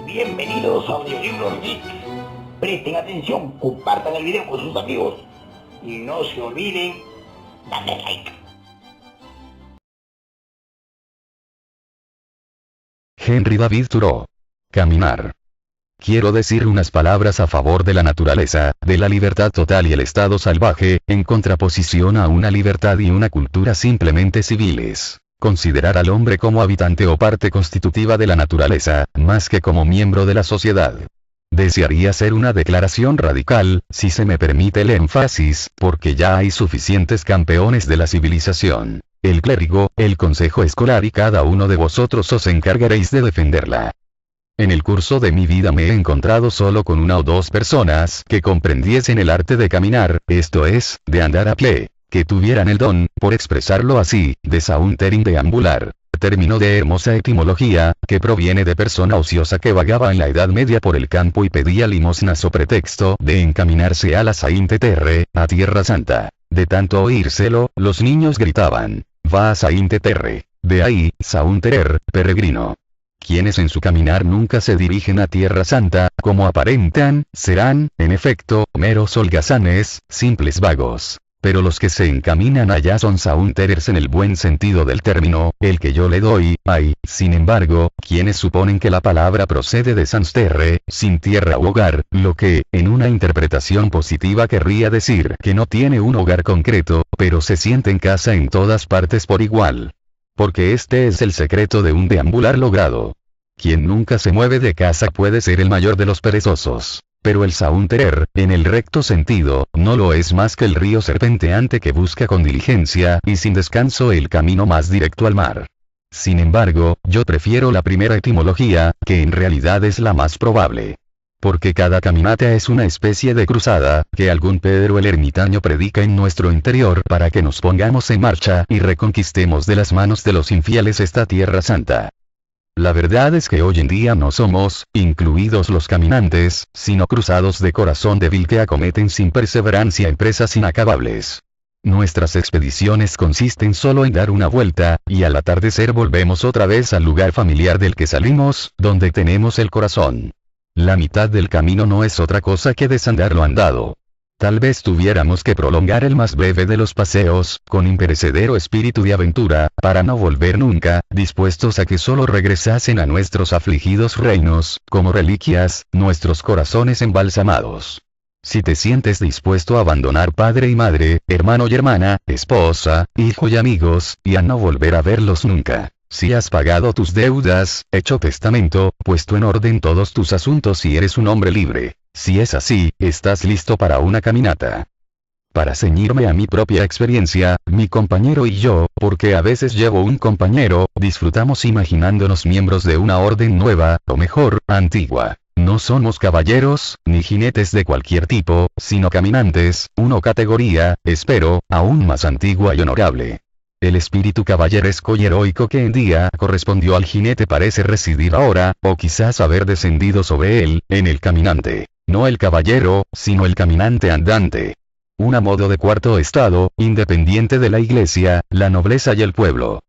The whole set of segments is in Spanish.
Bienvenidos a Audiolibros Geek. Presten atención, compartan el video con sus amigos y no se olviden darle like. Henry David Thoreau. Caminar. Quiero decir unas palabras a favor de la naturaleza, de la libertad total y el estado salvaje, en contraposición a una libertad y una cultura simplemente civiles. Considerar al hombre como habitante o parte constitutiva de la naturaleza, más que como miembro de la sociedad. Desearía hacer una declaración radical, si se me permite el énfasis, porque ya hay suficientes campeones de la civilización. El clérigo, el consejo escolar y cada uno de vosotros os encargaréis de defenderla. En el curso de mi vida me he encontrado solo con una o dos personas que comprendiesen el arte de caminar, esto es, de andar a pie, que tuvieran el don, por expresarlo así, de sauntering, deambular, término de hermosa etimología, que proviene de persona ociosa que vagaba en la Edad Media por el campo y pedía limosnas o pretexto de encaminarse a la Sainte Terre, a Tierra Santa. De tanto oírselo, los niños gritaban, va a Sainte Terre, de ahí, saunterer, peregrino. Quienes en su caminar nunca se dirigen a Tierra Santa, como aparentan, serán, en efecto, meros holgazanes, simples vagos. Pero los que se encaminan allá son saunterers en el buen sentido del término, el que yo le doy. Hay, sin embargo, quienes suponen que la palabra procede de sans terre, sin tierra u hogar, lo que, en una interpretación positiva querría decir que no tiene un hogar concreto, pero se siente en casa en todas partes por igual. Porque este es el secreto de un deambular logrado. Quien nunca se mueve de casa puede ser el mayor de los perezosos. Pero el saunterer, en el recto sentido, no lo es más que el río serpenteante que busca con diligencia y sin descanso el camino más directo al mar. Sin embargo, yo prefiero la primera etimología, que en realidad es la más probable. Porque cada caminata es una especie de cruzada, que algún Pedro el ermitaño predica en nuestro interior para que nos pongamos en marcha y reconquistemos de las manos de los infieles esta Tierra Santa. La verdad es que hoy en día no somos, incluidos los caminantes, sino cruzados de corazón débil que acometen sin perseverancia empresas inacabables. Nuestras expediciones consisten solo en dar una vuelta, y al atardecer volvemos otra vez al lugar familiar del que salimos, donde tenemos el corazón. La mitad del camino no es otra cosa que desandar lo andado. Tal vez tuviéramos que prolongar el más breve de los paseos, con imperecedero espíritu de aventura, para no volver nunca, dispuestos a que solo regresasen a nuestros afligidos reinos, como reliquias, nuestros corazones embalsamados. Si te sientes dispuesto a abandonar padre y madre, hermano y hermana, esposa, hijo y amigos, y a no volver a verlos nunca. Si has pagado tus deudas, hecho testamento, puesto en orden todos tus asuntos y eres un hombre libre. Si es así, estás listo para una caminata. Para ceñirme a mi propia experiencia, mi compañero y yo, porque a veces llevo un compañero, disfrutamos imaginándonos miembros de una orden nueva, o mejor, antigua. No somos caballeros, ni jinetes de cualquier tipo, sino caminantes, una categoría, espero, aún más antigua y honorable. El espíritu caballeresco y heroico que en día correspondió al jinete parece residir ahora, o quizás haber descendido sobre él, en el caminante. No el caballero, sino el caminante andante. Un modo de cuarto estado, independiente de la iglesia, la nobleza y el pueblo.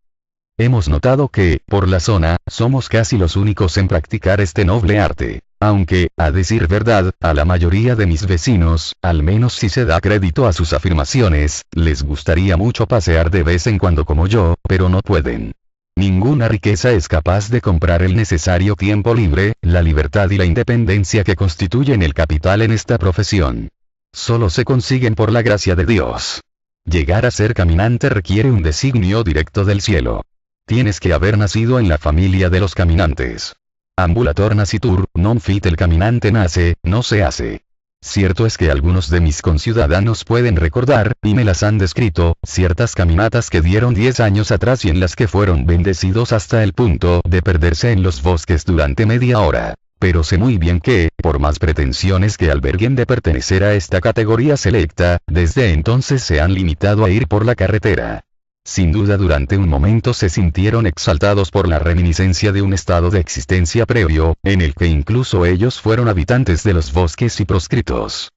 Hemos notado que, por la zona, somos casi los únicos en practicar este noble arte. Aunque, a decir verdad, a la mayoría de mis vecinos, al menos si se da crédito a sus afirmaciones, les gustaría mucho pasear de vez en cuando como yo, pero no pueden. Ninguna riqueza es capaz de comprar el necesario tiempo libre, la libertad y la independencia que constituyen el capital en esta profesión. Solo se consiguen por la gracia de Dios. Llegar a ser caminante requiere un designio directo del cielo. Tienes que haber nacido en la familia de los caminantes. Ambulator nascitur, non fit, el caminante nace, no se hace. Cierto es que algunos de mis conciudadanos pueden recordar, y me las han descrito, ciertas caminatas que dieron 10 años atrás y en las que fueron bendecidos hasta el punto de perderse en los bosques durante media hora. Pero sé muy bien que, por más pretensiones que alberguen de pertenecer a esta categoría selecta, desde entonces se han limitado a ir por la carretera. Sin duda durante un momento se sintieron exaltados por la reminiscencia de un estado de existencia previo, en el que incluso ellos fueron habitantes de los bosques y proscritos.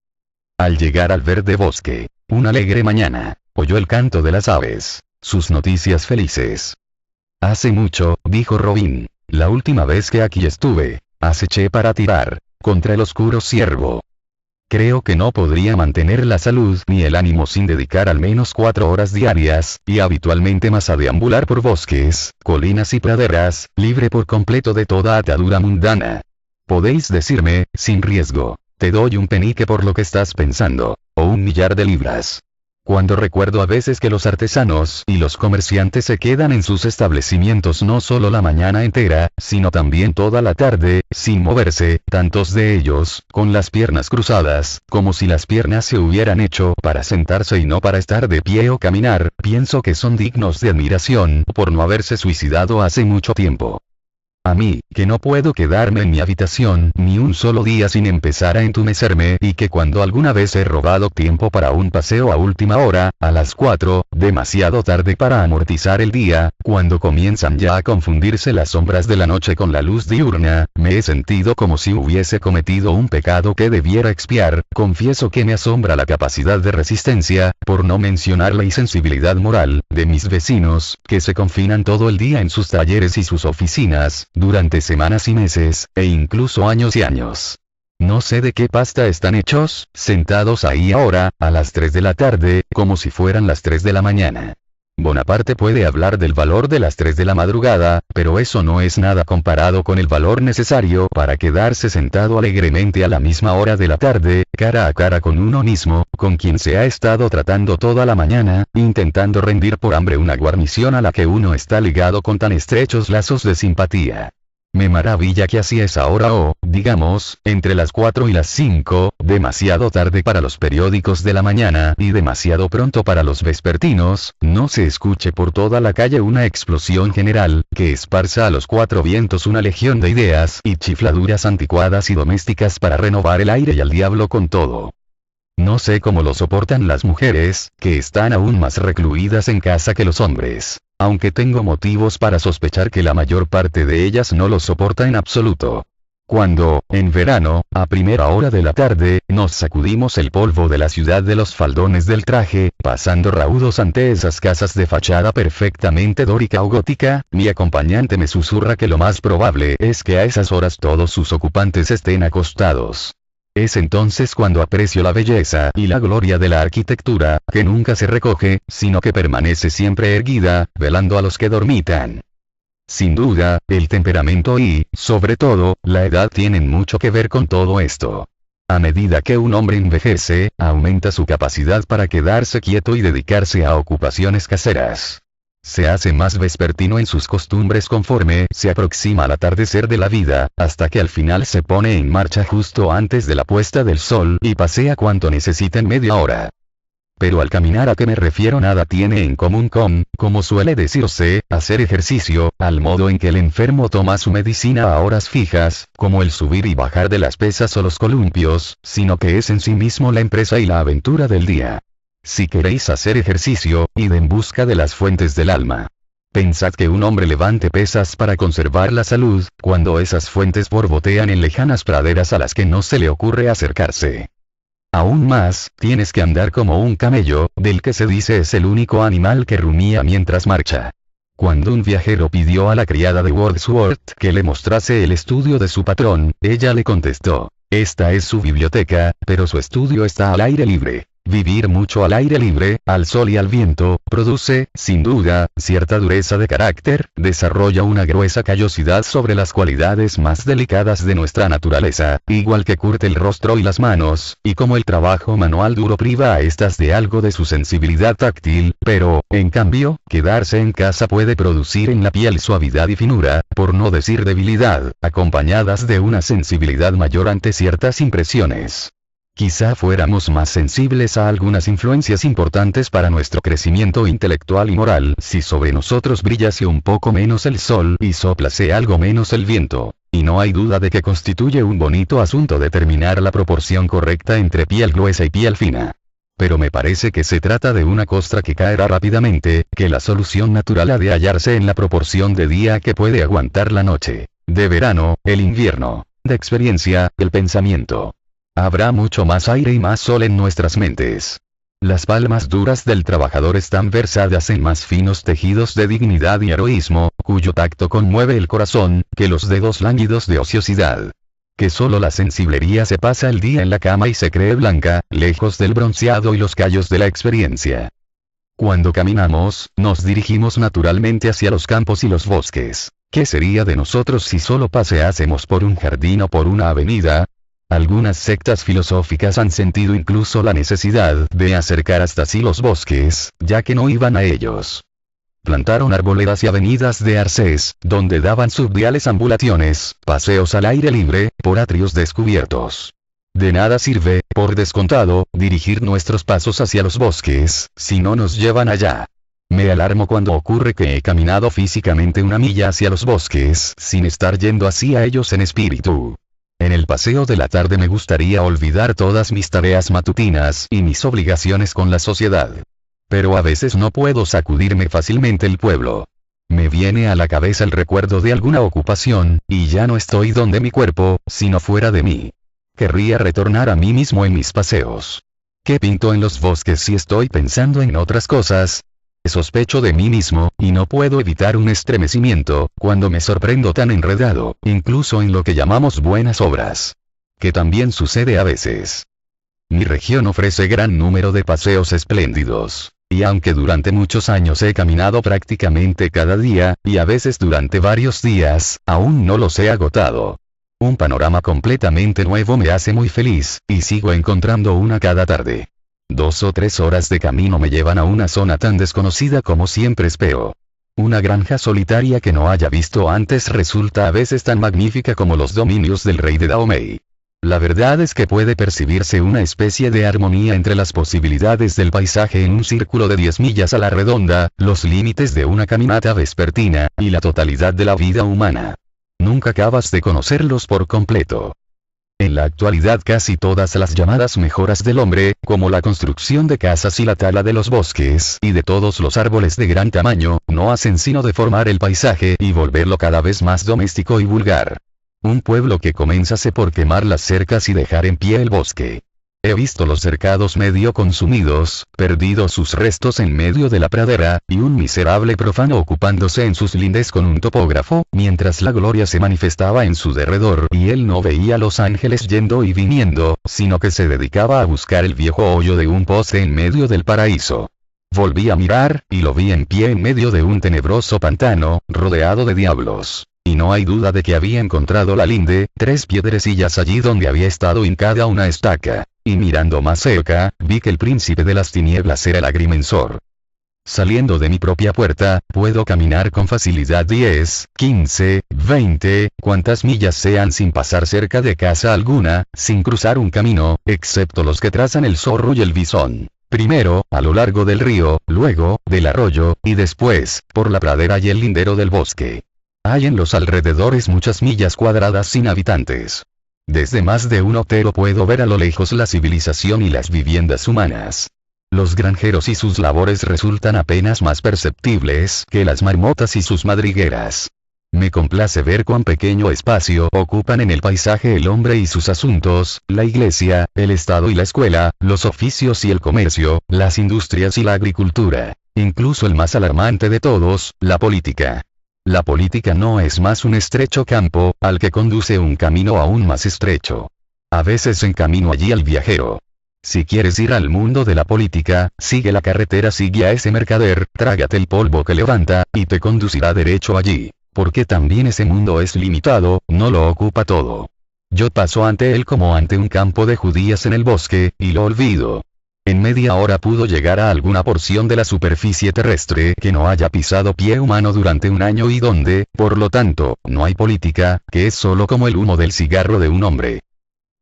Al llegar al verde bosque, una alegre mañana, oyó el canto de las aves, sus noticias felices. Hace mucho, dijo Robin. La última vez que aquí estuve, aceché para tirar contra el oscuro ciervo. Creo que no podría mantener la salud ni el ánimo sin dedicar al menos 4 horas diarias, y habitualmente más a deambular por bosques, colinas y praderas, libre por completo de toda atadura mundana. Podéis decirme, sin riesgo, te doy un penique por lo que estás pensando, o 1.000.000 de libras. Cuando recuerdo a veces que los artesanos y los comerciantes se quedan en sus establecimientos no solo la mañana entera, sino también toda la tarde, sin moverse, tantos de ellos, con las piernas cruzadas, como si las piernas se hubieran hecho para sentarse y no para estar de pie o caminar, pienso que son dignos de admiración por no haberse suicidado hace mucho tiempo. A mí, que no puedo quedarme en mi habitación ni un solo día sin empezar a entumecerme y que cuando alguna vez he robado tiempo para un paseo a última hora, a las 4, demasiado tarde para amortizar el día, cuando comienzan ya a confundirse las sombras de la noche con la luz diurna, me he sentido como si hubiese cometido un pecado que debiera expiar. Confieso que me asombra la capacidad de resistencia, por no mencionar la insensibilidad moral, de mis vecinos, que se confinan todo el día en sus talleres y sus oficinas, durante semanas y meses, e incluso años y años. No sé de qué pasta están hechos, sentados ahí ahora, a las 3 de la tarde, como si fueran las 3 de la mañana. Bonaparte puede hablar del valor de las 3 de la madrugada, pero eso no es nada comparado con el valor necesario para quedarse sentado alegremente a la misma hora de la tarde, cara a cara con uno mismo, con quien se ha estado tratando toda la mañana, intentando rendir por hambre una guarnición a la que uno está ligado con tan estrechos lazos de simpatía. Me maravilla que así es ahora o, digamos, entre las 4 y las 5, demasiado tarde para los periódicos de la mañana y demasiado pronto para los vespertinos, no se escuche por toda la calle una explosión general, que esparza a los 4 vientos una legión de ideas y chifladuras anticuadas y domésticas para renovar el aire y al diablo con todo. No sé cómo lo soportan las mujeres, que están aún más recluidas en casa que los hombres. Aunque tengo motivos para sospechar que la mayor parte de ellas no lo soporta en absoluto. Cuando, en verano, a primera hora de la tarde, nos sacudimos el polvo de la ciudad de los faldones del traje, pasando raudos ante esas casas de fachada perfectamente dórica o gótica, mi acompañante me susurra que lo más probable es que a esas horas todos sus ocupantes estén acostados. Es entonces cuando aprecio la belleza y la gloria de la arquitectura, que nunca se recoge, sino que permanece siempre erguida, velando a los que dormitan. Sin duda, el temperamento y, sobre todo, la edad tienen mucho que ver con todo esto. A medida que un hombre envejece, aumenta su capacidad para quedarse quieto y dedicarse a ocupaciones caseras. Se hace más vespertino en sus costumbres conforme se aproxima al atardecer de la vida, hasta que al final se pone en marcha justo antes de la puesta del sol y pasea cuanto necesita en media hora. Pero al caminar a que me refiero nada tiene en común con, como suele decirse, hacer ejercicio, al modo en que el enfermo toma su medicina a horas fijas, como el subir y bajar de las pesas o los columpios, sino que es en sí mismo la empresa y la aventura del día. Si queréis hacer ejercicio, id en busca de las fuentes del alma. Pensad que un hombre levante pesas para conservar la salud, cuando esas fuentes borbotean en lejanas praderas a las que no se le ocurre acercarse. Aún más, tienes que andar como un camello, del que se dice es el único animal que rumía mientras marcha. Cuando un viajero pidió a la criada de Wordsworth que le mostrase el estudio de su patrón, ella le contestó: esta es su biblioteca, pero su estudio está al aire libre. Vivir mucho al aire libre, al sol y al viento, produce, sin duda, cierta dureza de carácter, desarrolla una gruesa callosidad sobre las cualidades más delicadas de nuestra naturaleza, igual que curte el rostro y las manos, y como el trabajo manual duro priva a estas de algo de su sensibilidad táctil, pero, en cambio, quedarse en casa puede producir en la piel suavidad y finura, por no decir debilidad, acompañadas de una sensibilidad mayor ante ciertas impresiones. Quizá fuéramos más sensibles a algunas influencias importantes para nuestro crecimiento intelectual y moral si sobre nosotros brillase un poco menos el sol y soplase algo menos el viento. Y no hay duda de que constituye un bonito asunto determinar la proporción correcta entre piel gruesa y piel fina. Pero me parece que se trata de una costra que caerá rápidamente, que la solución natural ha de hallarse en la proporción de día que puede aguantar la noche, de verano, el invierno, de experiencia, el pensamiento. Habrá mucho más aire y más sol en nuestras mentes. Las palmas duras del trabajador están versadas en más finos tejidos de dignidad y heroísmo, cuyo tacto conmueve el corazón, que los dedos lánguidos de ociosidad. Que solo la sensiblería se pasa el día en la cama y se cree blanca, lejos del bronceado y los callos de la experiencia. Cuando caminamos, nos dirigimos naturalmente hacia los campos y los bosques. ¿Qué sería de nosotros si solo paseásemos por un jardín o por una avenida? Algunas sectas filosóficas han sentido incluso la necesidad de acercar hasta sí los bosques, ya que no iban a ellos. Plantaron arboledas y avenidas de arcés, donde daban subdiales ambulaciones, paseos al aire libre, por atrios descubiertos. De nada sirve, por descontado, dirigir nuestros pasos hacia los bosques, si no nos llevan allá. Me alarmo cuando ocurre que he caminado físicamente una milla hacia los bosques, sin estar yendo hacia ellos en espíritu. En el paseo de la tarde me gustaría olvidar todas mis tareas matutinas y mis obligaciones con la sociedad. Pero a veces no puedo sacudirme fácilmente el pueblo. Me viene a la cabeza el recuerdo de alguna ocupación, y ya no estoy donde mi cuerpo, sino fuera de mí. Querría retornar a mí mismo en mis paseos. ¿Qué pinto en los bosques si estoy pensando en otras cosas? Sospecho de mí mismo, y no puedo evitar un estremecimiento, cuando me sorprendo tan enredado, incluso en lo que llamamos buenas obras. Que también sucede a veces. Mi región ofrece gran número de paseos espléndidos. Y aunque durante muchos años he caminado prácticamente cada día, y a veces durante varios días, aún no los he agotado. Un panorama completamente nuevo me hace muy feliz, y sigo encontrando una cada tarde. 2 o 3 horas de camino me llevan a una zona tan desconocida como siempre espero. Una granja solitaria que no haya visto antes resulta a veces tan magnífica como los dominios del rey de Dahomey. La verdad es que puede percibirse una especie de armonía entre las posibilidades del paisaje en un círculo de 10 millas a la redonda, los límites de una caminata vespertina, y la totalidad de la vida humana. Nunca acabas de conocerlos por completo. En la actualidad casi todas las llamadas mejoras del hombre, como la construcción de casas y la tala de los bosques y de todos los árboles de gran tamaño, no hacen sino deformar el paisaje y volverlo cada vez más doméstico y vulgar. Un pueblo que comenzase por quemar las cercas y dejar en pie el bosque. He visto los cercados medio consumidos, perdidos sus restos en medio de la pradera, y un miserable profano ocupándose en sus lindes con un topógrafo, mientras la gloria se manifestaba en su derredor y él no veía los ángeles yendo y viniendo, sino que se dedicaba a buscar el viejo hoyo de un poste en medio del paraíso. Volví a mirar, y lo vi en pie en medio de un tenebroso pantano, rodeado de diablos. Y no hay duda de que había encontrado la linde, 3 piedrecillas allí donde había estado hincada una estaca. Y mirando más cerca, vi que el príncipe de las tinieblas era el agrimensor. Saliendo de mi propia puerta, puedo caminar con facilidad 10, 15, 20, cuantas millas sean sin pasar cerca de casa alguna, sin cruzar un camino, excepto los que trazan el zorro y el bisón. Primero, a lo largo del río, luego, del arroyo, y después, por la pradera y el lindero del bosque. Hay en los alrededores muchas millas cuadradas sin habitantes. Desde más de un otero puedo ver a lo lejos la civilización y las viviendas humanas. Los granjeros y sus labores resultan apenas más perceptibles que las marmotas y sus madrigueras. Me complace ver cuán pequeño espacio ocupan en el paisaje el hombre y sus asuntos, la iglesia, el Estado y la escuela, los oficios y el comercio, las industrias y la agricultura. Incluso el más alarmante de todos, la política. La política no es más un estrecho campo, al que conduce un camino aún más estrecho. A veces encamino allí al viajero. Si quieres ir al mundo de la política, sigue la carretera, sigue a ese mercader, trágate el polvo que levanta, y te conducirá derecho allí. Porque también ese mundo es limitado, no lo ocupa todo. Yo paso ante él como ante un campo de judías en el bosque, y lo olvido. En media hora pudo llegar a alguna porción de la superficie terrestre que no haya pisado pie humano durante un año y donde, por lo tanto, no hay política, que es solo como el humo del cigarro de un hombre.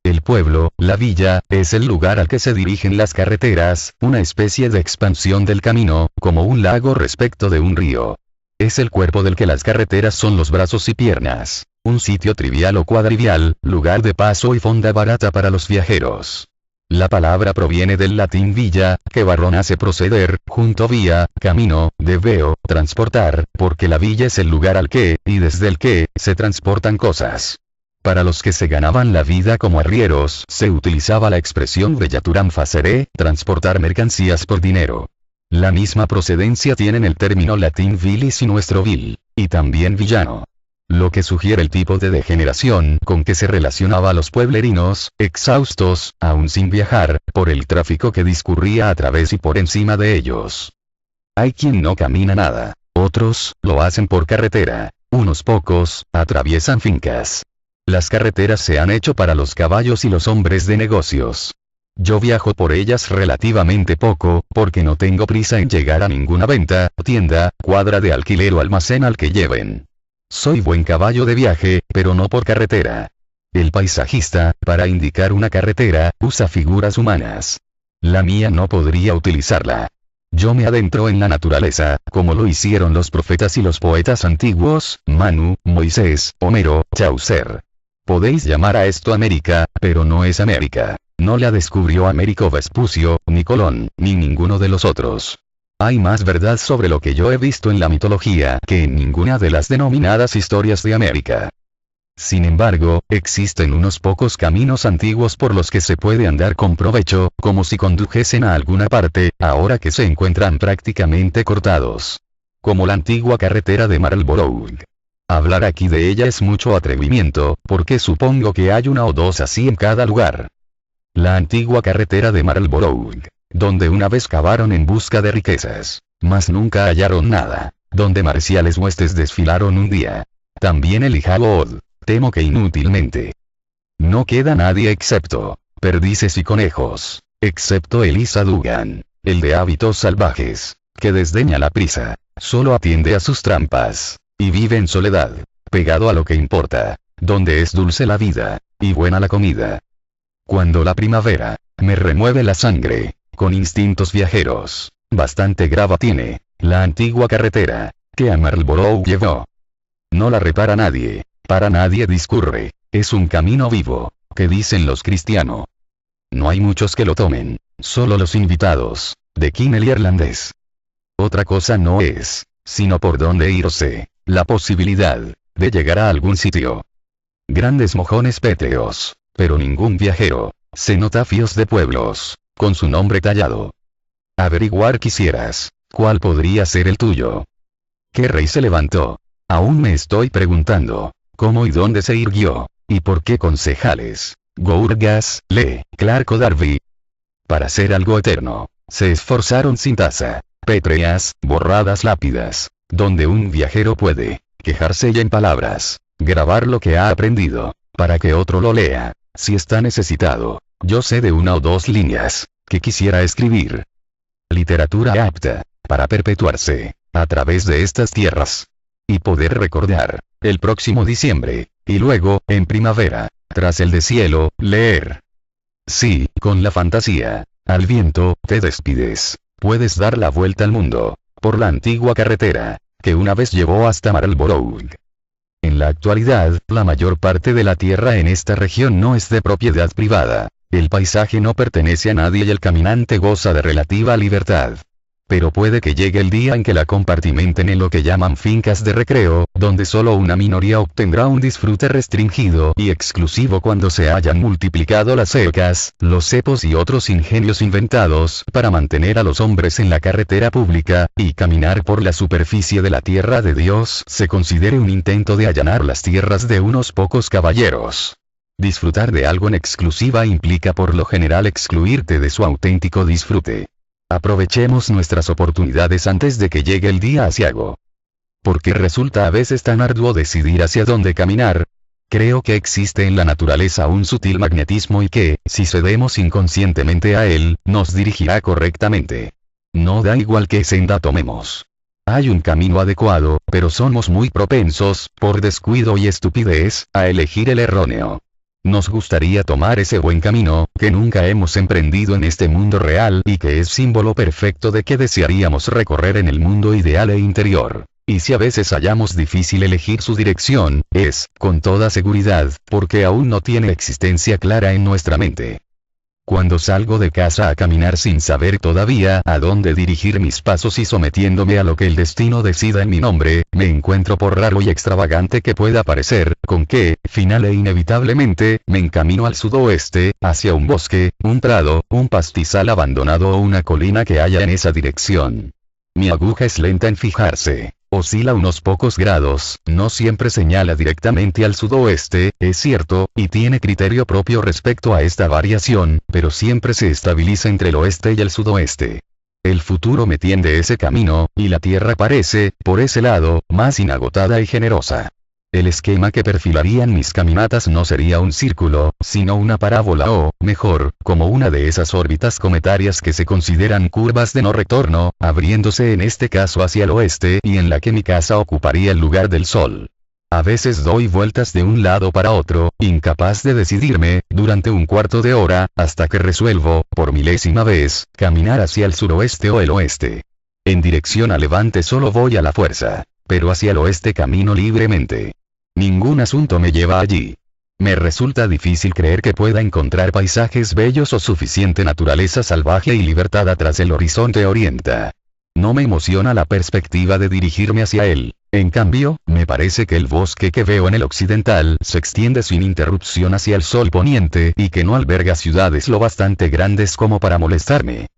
El pueblo, la villa, es el lugar al que se dirigen las carreteras, una especie de expansión del camino, como un lago respecto de un río. Es el cuerpo del que las carreteras son los brazos y piernas, un sitio trivial o cuadrivial, lugar de paso y fonda barata para los viajeros. La palabra proviene del latín villa, que varón hace proceder, junto vía, camino, de veo, transportar, porque la villa es el lugar al que, y desde el que, se transportan cosas. Para los que se ganaban la vida como arrieros se utilizaba la expresión de yaturam facere, transportar mercancías por dinero. La misma procedencia tienen el término latín vilis y nuestro vil, y también villano. Lo que sugiere el tipo de degeneración con que se relacionaba a los pueblerinos, exhaustos, aún sin viajar, por el tráfico que discurría a través y por encima de ellos. Hay quien no camina nada, otros, lo hacen por carretera, unos pocos, atraviesan fincas. Las carreteras se han hecho para los caballos y los hombres de negocios. Yo viajo por ellas relativamente poco, porque no tengo prisa en llegar a ninguna venta, tienda, cuadra de alquiler o almacén al que lleven. Soy buen caballo de viaje, pero no por carretera. El paisajista, para indicar una carretera, usa figuras humanas. La mía no podría utilizarla. Yo me adentro en la naturaleza, como lo hicieron los profetas y los poetas antiguos, Manu, Moisés, Homero, Chaucer. Podéis llamar a esto América, pero no es América. No la descubrió Américo Vespucio, ni Colón, ni ninguno de los otros. Hay más verdad sobre lo que yo he visto en la mitología que en ninguna de las denominadas historias de América. Sin embargo, existen unos pocos caminos antiguos por los que se puede andar con provecho, como si condujesen a alguna parte, ahora que se encuentran prácticamente cortados. Como la antigua carretera de Marlborough. Hablar aquí de ella es mucho atrevimiento, porque supongo que hay una o dos así en cada lugar. La antigua carretera de Marlborough, donde una vez cavaron en busca de riquezas, mas nunca hallaron nada, donde marciales huestes desfilaron un día. También el Ijabod, temo que inútilmente. No queda nadie excepto perdices y conejos, excepto Elisa Dugan, el de hábitos salvajes, que desdeña la prisa, solo atiende a sus trampas. Y vive en soledad, pegado a lo que importa, donde es dulce la vida, y buena la comida. Cuando la primavera me remueve la sangre, con instintos viajeros, bastante grava tiene la antigua carretera que a Marlborough llevó. No la repara nadie, para nadie discurre, es un camino vivo, que dicen los cristianos. No hay muchos que lo tomen, solo los invitados, de King el irlandés. Otra cosa no es, sino por dónde irse. La posibilidad de llegar a algún sitio. Grandes mojones pétreos, pero ningún viajero, cenotafios de pueblos, con su nombre tallado. Averiguar quisieras, ¿cuál podría ser el tuyo? ¿Qué rey se levantó? Aún me estoy preguntando, ¿cómo y dónde se irguió? ¿Y por qué concejales? Gourgas, Le, Clark o Darby. Para ser algo eterno, se esforzaron sin tasa, pétreas, borradas lápidas. Donde un viajero puede quejarse y en palabras, grabar lo que ha aprendido, para que otro lo lea, si está necesitado. Yo sé de una o dos líneas, que quisiera escribir. Literatura apta, para perpetuarse, a través de estas tierras. Y poder recordar, el próximo diciembre, y luego, en primavera, tras el deshielo, leer. Sí, con la fantasía, al viento, te despides, puedes dar la vuelta al mundo. Por la antigua carretera, que una vez llevó hasta Marlborough. En la actualidad, la mayor parte de la tierra en esta región no es de propiedad privada, el paisaje no pertenece a nadie y el caminante goza de relativa libertad. Pero puede que llegue el día en que la compartimenten en lo que llaman fincas de recreo, donde solo una minoría obtendrá un disfrute restringido y exclusivo cuando se hayan multiplicado las cercas, los cepos y otros ingenios inventados para mantener a los hombres en la carretera pública, y caminar por la superficie de la tierra de Dios se considere un intento de allanar las tierras de unos pocos caballeros. Disfrutar de algo en exclusiva implica por lo general excluirte de su auténtico disfrute. Aprovechemos nuestras oportunidades antes de que llegue el día aciago. Porque resulta a veces tan arduo decidir hacia dónde caminar. Creo que existe en la naturaleza un sutil magnetismo y que, si cedemos inconscientemente a él, nos dirigirá correctamente. No da igual qué senda tomemos. Hay un camino adecuado, pero somos muy propensos, por descuido y estupidez, a elegir el erróneo. Nos gustaría tomar ese buen camino, que nunca hemos emprendido en este mundo real y que es símbolo perfecto de que desearíamos recorrer en el mundo ideal e interior. Y si a veces hallamos difícil elegir su dirección, es, con toda seguridad, porque aún no tiene existencia clara en nuestra mente. Cuando salgo de casa a caminar sin saber todavía a dónde dirigir mis pasos y sometiéndome a lo que el destino decida en mi nombre, me encuentro por raro y extravagante que pueda parecer, con que, final e inevitablemente, me encamino al sudoeste, hacia un bosque, un prado, un pastizal abandonado o una colina que haya en esa dirección. Mi aguja es lenta en fijarse. Oscila unos pocos grados, no siempre señala directamente al sudoeste, es cierto, y tiene criterio propio respecto a esta variación, pero siempre se estabiliza entre el oeste y el sudoeste. El futuro me tiende ese camino, y la tierra parece, por ese lado, más inagotada y generosa. El esquema que perfilarían mis caminatas no sería un círculo, sino una parábola o, mejor, como una de esas órbitas cometarias que se consideran curvas de no retorno, abriéndose en este caso hacia el oeste y en la que mi casa ocuparía el lugar del sol. A veces doy vueltas de un lado para otro, incapaz de decidirme, durante un cuarto de hora, hasta que resuelvo, por milésima vez, caminar hacia el suroeste o el oeste. En dirección a levante solo voy a la fuerza, pero hacia el oeste camino libremente. Ningún asunto me lleva allí. Me resulta difícil creer que pueda encontrar paisajes bellos o suficiente naturaleza salvaje y libertad atrás el horizonte orienta. No me emociona la perspectiva de dirigirme hacia él. En cambio, me parece que el bosque que veo en el occidental se extiende sin interrupción hacia el sol poniente y que no alberga ciudades lo bastante grandes como para molestarme.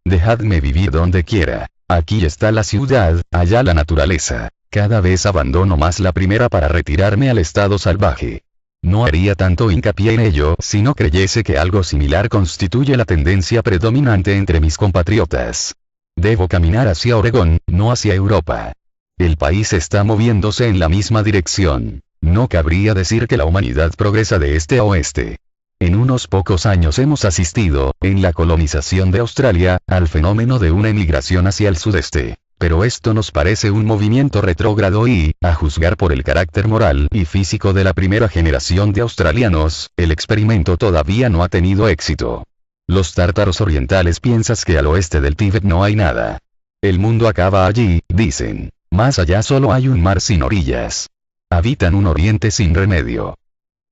Dejadme vivir donde quiera. Aquí está la ciudad, allá la naturaleza. Cada vez abandono más la primera para retirarme al estado salvaje. No haría tanto hincapié en ello si no creyese que algo similar constituye la tendencia predominante entre mis compatriotas. Debo caminar hacia Oregón, no hacia Europa. El país está moviéndose en la misma dirección. No cabría decir que la humanidad progresa de este a oeste. En unos pocos años hemos asistido, en la colonización de Australia, al fenómeno de una emigración hacia el sudeste. Pero esto nos parece un movimiento retrógrado y, a juzgar por el carácter moral y físico de la primera generación de australianos, el experimento todavía no ha tenido éxito. Los tártaros orientales piensan que al oeste del Tíbet no hay nada. El mundo acaba allí, dicen. Más allá solo hay un mar sin orillas. Habitan un oriente sin remedio.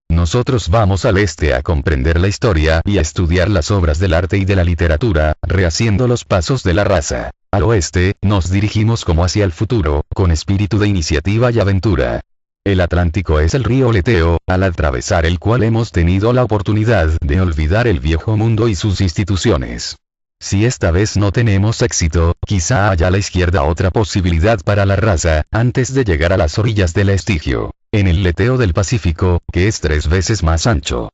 Nosotros vamos al este a comprender la historia y a estudiar las obras del arte y de la literatura, rehaciendo los pasos de la raza. Al oeste, nos dirigimos como hacia el futuro, con espíritu de iniciativa y aventura. El Atlántico es el río Leteo, al atravesar el cual hemos tenido la oportunidad de olvidar el viejo mundo y sus instituciones. Si esta vez no tenemos éxito, quizá haya a la izquierda otra posibilidad para la raza, antes de llegar a las orillas del Estigio, en el Leteo del Pacífico, que es 3 veces más ancho.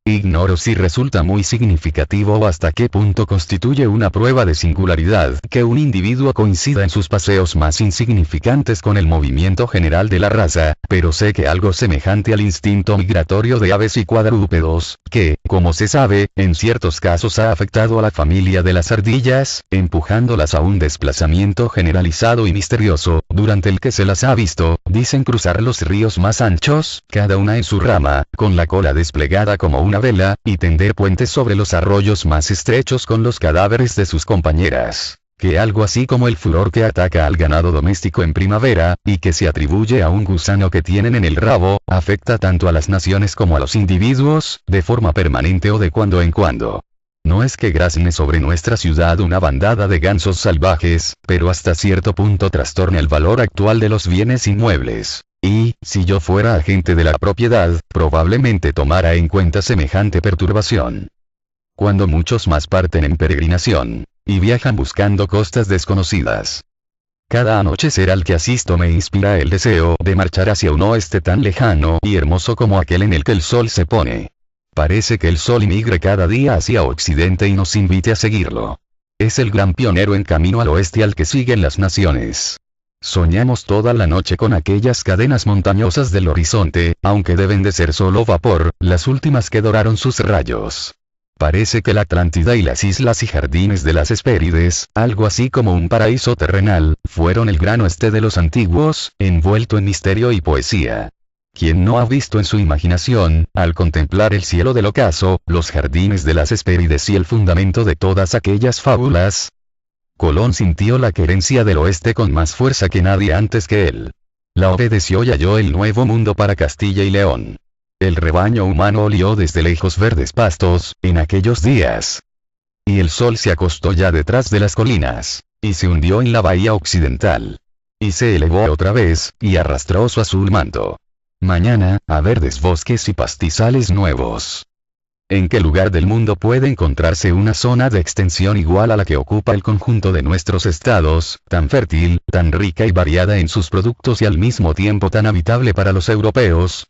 Ignoro si resulta muy significativo o hasta qué punto constituye una prueba de singularidad que un individuo coincida en sus paseos más insignificantes con el movimiento general de la raza, pero sé que algo semejante al instinto migratorio de aves y cuadrúpedos, que, como se sabe, en ciertos casos ha afectado a la familia de las ardillas, empujándolas a un desplazamiento generalizado y misterioso, durante el que se las ha visto, dicen cruzar los ríos más anchos, cada una en su rama, con la cola desplegada como una vela, y tender puentes sobre los arroyos más estrechos con los cadáveres de sus compañeras. Que algo así como el furor que ataca al ganado doméstico en primavera, y que se atribuye a un gusano que tienen en el rabo, afecta tanto a las naciones como a los individuos, de forma permanente o de cuando en cuando. No es que grazne sobre nuestra ciudad una bandada de gansos salvajes, pero hasta cierto punto trastorna el valor actual de los bienes inmuebles. Y, si yo fuera agente de la propiedad, probablemente tomara en cuenta semejante perturbación. Cuando muchos más parten en peregrinación, y viajan buscando costas desconocidas. Cada anochecer al que asisto me inspira el deseo de marchar hacia un oeste tan lejano y hermoso como aquel en el que el sol se pone. Parece que el sol inmigre cada día hacia occidente y nos invite a seguirlo. Es el gran pionero en camino al oeste al que siguen las naciones. Soñamos toda la noche con aquellas cadenas montañosas del horizonte, aunque deben de ser solo vapor, las últimas que doraron sus rayos. Parece que la Atlántida y las islas y jardines de las Hespérides, algo así como un paraíso terrenal, fueron el gran oeste de los antiguos, envuelto en misterio y poesía. ¿Quién no ha visto en su imaginación, al contemplar el cielo del ocaso, los jardines de las Hespérides y el fundamento de todas aquellas fábulas? Colón sintió la querencia del oeste con más fuerza que nadie antes que él. La obedeció y halló el nuevo mundo para Castilla y León. El rebaño humano olió desde lejos verdes pastos, en aquellos días. Y el sol se acostó ya detrás de las colinas, y se hundió en la bahía occidental. Y se elevó otra vez, y arrastró su azul manto. Mañana, a verdes bosques y pastizales nuevos. ¿En qué lugar del mundo puede encontrarse una zona de extensión igual a la que ocupa el conjunto de nuestros estados, tan fértil, tan rica y variada en sus productos y al mismo tiempo tan habitable para los europeos?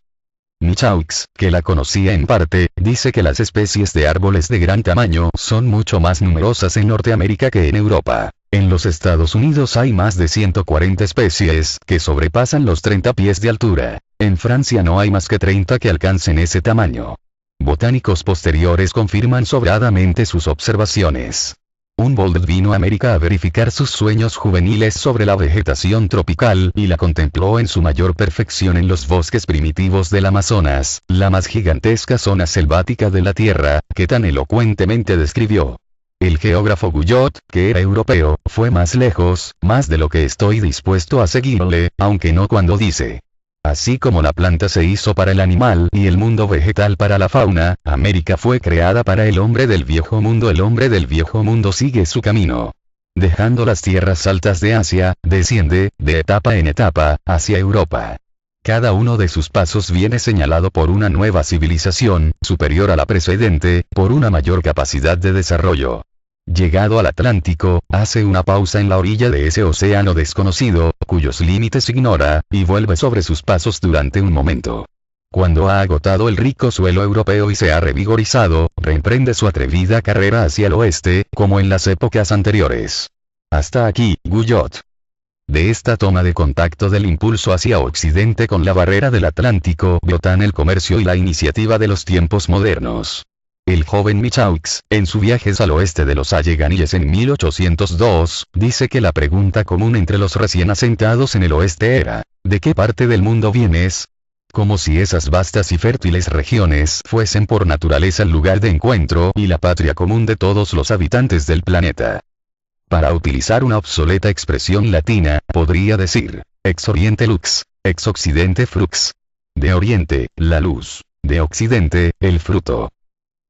Michaux, que la conocía en parte, dice que las especies de árboles de gran tamaño son mucho más numerosas en Norteamérica que en Europa. En los Estados Unidos hay más de 140 especies que sobrepasan los 30 pies de altura. En Francia no hay más que 30 que alcancen ese tamaño. Botánicos posteriores confirman sobradamente sus observaciones. Humboldt vino a América a verificar sus sueños juveniles sobre la vegetación tropical y la contempló en su mayor perfección en los bosques primitivos del Amazonas, la más gigantesca zona selvática de la Tierra, que tan elocuentemente describió. El geógrafo Guyot, que era europeo, fue más lejos, más de lo que estoy dispuesto a seguirle, aunque no cuando dice: así como la planta se hizo para el animal y el mundo vegetal para la fauna, América fue creada para el hombre del viejo mundo. El hombre del viejo mundo sigue su camino. Dejando las tierras altas de Asia, desciende, de etapa en etapa, hacia Europa. Cada uno de sus pasos viene señalado por una nueva civilización, superior a la precedente, por una mayor capacidad de desarrollo. Llegado al Atlántico, hace una pausa en la orilla de ese océano desconocido, cuyos límites ignora, y vuelve sobre sus pasos durante un momento. Cuando ha agotado el rico suelo europeo y se ha revigorizado, reemprende su atrevida carrera hacia el oeste, como en las épocas anteriores. Hasta aquí, Guyot. De esta toma de contacto del impulso hacia Occidente con la barrera del Atlántico brotan el comercio y la iniciativa de los tiempos modernos. El joven Michaux, en su viajes al oeste de los Alleghanies en 1802, dice que la pregunta común entre los recién asentados en el oeste era: ¿de qué parte del mundo vienes? Como si esas vastas y fértiles regiones fuesen por naturaleza el lugar de encuentro y la patria común de todos los habitantes del planeta. Para utilizar una obsoleta expresión latina, podría decir: ex oriente lux, ex occidente frux. De oriente, la luz; de occidente, el fruto.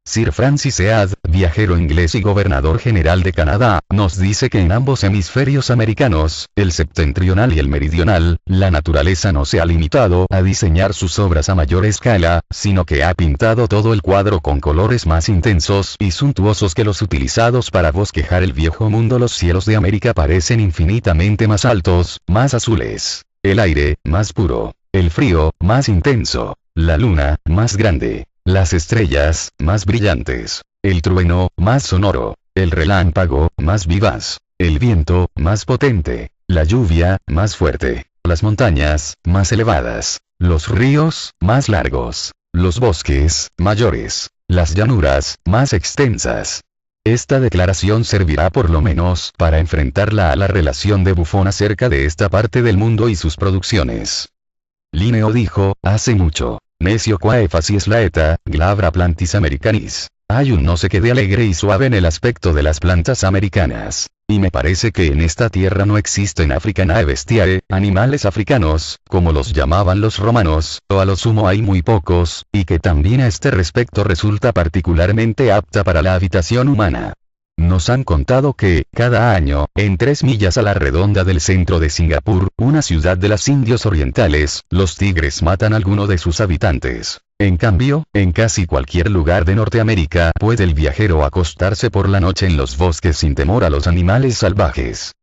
Sir Francis Head, viajero inglés y gobernador general de Canadá, nos dice que en ambos hemisferios americanos, el septentrional y el meridional, la naturaleza no se ha limitado a diseñar sus obras a mayor escala, sino que ha pintado todo el cuadro con colores más intensos y suntuosos que los utilizados para bosquejar el viejo mundo. Los cielos de América parecen infinitamente más altos, más azules; el aire, más puro; el frío, más intenso; la luna, más grande; las estrellas, más brillantes; el trueno, más sonoro; el relámpago, más vivaz; el viento, más potente; la lluvia, más fuerte; las montañas, más elevadas; los ríos, más largos; los bosques, mayores; las llanuras, más extensas. Esta declaración servirá por lo menos para enfrentarla a la relación de Buffon acerca de esta parte del mundo y sus producciones. Linneo dijo, hace mucho: necio quae facies laeta, glabra plantis americanis. Hay un no sé qué de alegre y suave en el aspecto de las plantas americanas. Y me parece que en esta tierra no existen africanae bestiae, animales africanos, como los llamaban los romanos, o a lo sumo hay muy pocos, y que también a este respecto resulta particularmente apta para la habitación humana. Nos han contado que, cada año, en 3 millas a la redonda del centro de Singapur, una ciudad de las Indias Orientales, los tigres matan a alguno de sus habitantes. En cambio, en casi cualquier lugar de Norteamérica puede el viajero acostarse por la noche en los bosques sin temor a los animales salvajes.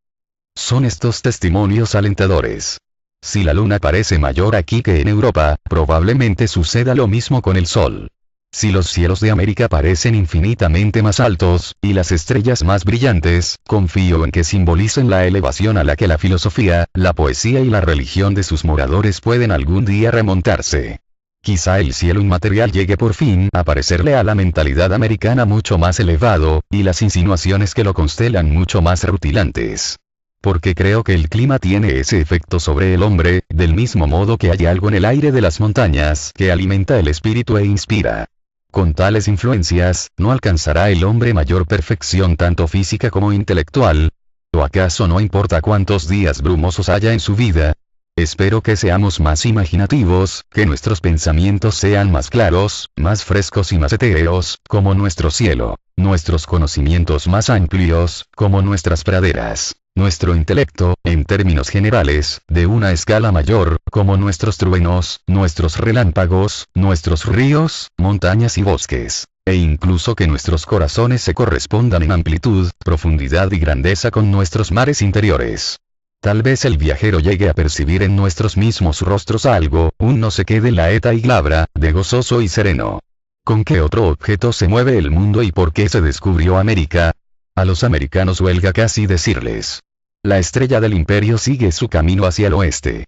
Son estos testimonios alentadores. Si la luna parece mayor aquí que en Europa, probablemente suceda lo mismo con el sol. Si los cielos de América parecen infinitamente más altos, y las estrellas más brillantes, confío en que simbolicen la elevación a la que la filosofía, la poesía y la religión de sus moradores pueden algún día remontarse. Quizá el cielo inmaterial llegue por fin a parecerle a la mentalidad americana mucho más elevado, y las insinuaciones que lo constelan mucho más rutilantes. Porque creo que el clima tiene ese efecto sobre el hombre, del mismo modo que hay algo en el aire de las montañas que alimenta el espíritu e inspira. Con tales influencias, ¿no alcanzará el hombre mayor perfección tanto física como intelectual? ¿O acaso no importa cuántos días brumosos haya en su vida? Espero que seamos más imaginativos, que nuestros pensamientos sean más claros, más frescos y más etéreos, como nuestro cielo, nuestros conocimientos más amplios, como nuestras praderas, nuestro intelecto, en términos generales, de una escala mayor, como nuestros truenos, nuestros relámpagos, nuestros ríos, montañas y bosques, e incluso que nuestros corazones se correspondan en amplitud, profundidad y grandeza con nuestros mares interiores. Tal vez el viajero llegue a percibir en nuestros mismos rostros algo, un no sé qué de la eta y glabra, de gozoso y sereno. ¿Con qué otro objeto se mueve el mundo y por qué se descubrió América? A los americanos huelga casi decirles. La estrella del imperio sigue su camino hacia el oeste.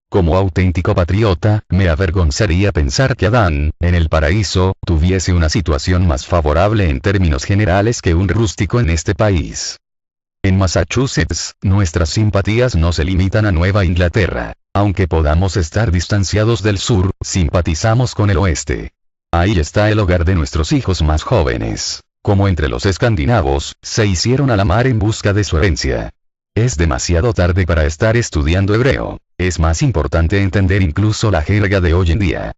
Como auténtico patriota, me avergonzaría pensar que Adán, en el paraíso, tuviese una situación más favorable en términos generales que un rústico en este país. En Massachusetts, nuestras simpatías no se limitan a Nueva Inglaterra. Aunque podamos estar distanciados del sur, simpatizamos con el oeste. Ahí está el hogar de nuestros hijos más jóvenes. Como entre los escandinavos, se hicieron a la mar en busca de su herencia. Es demasiado tarde para estar estudiando hebreo. Es más importante entender incluso la jerga de hoy en día.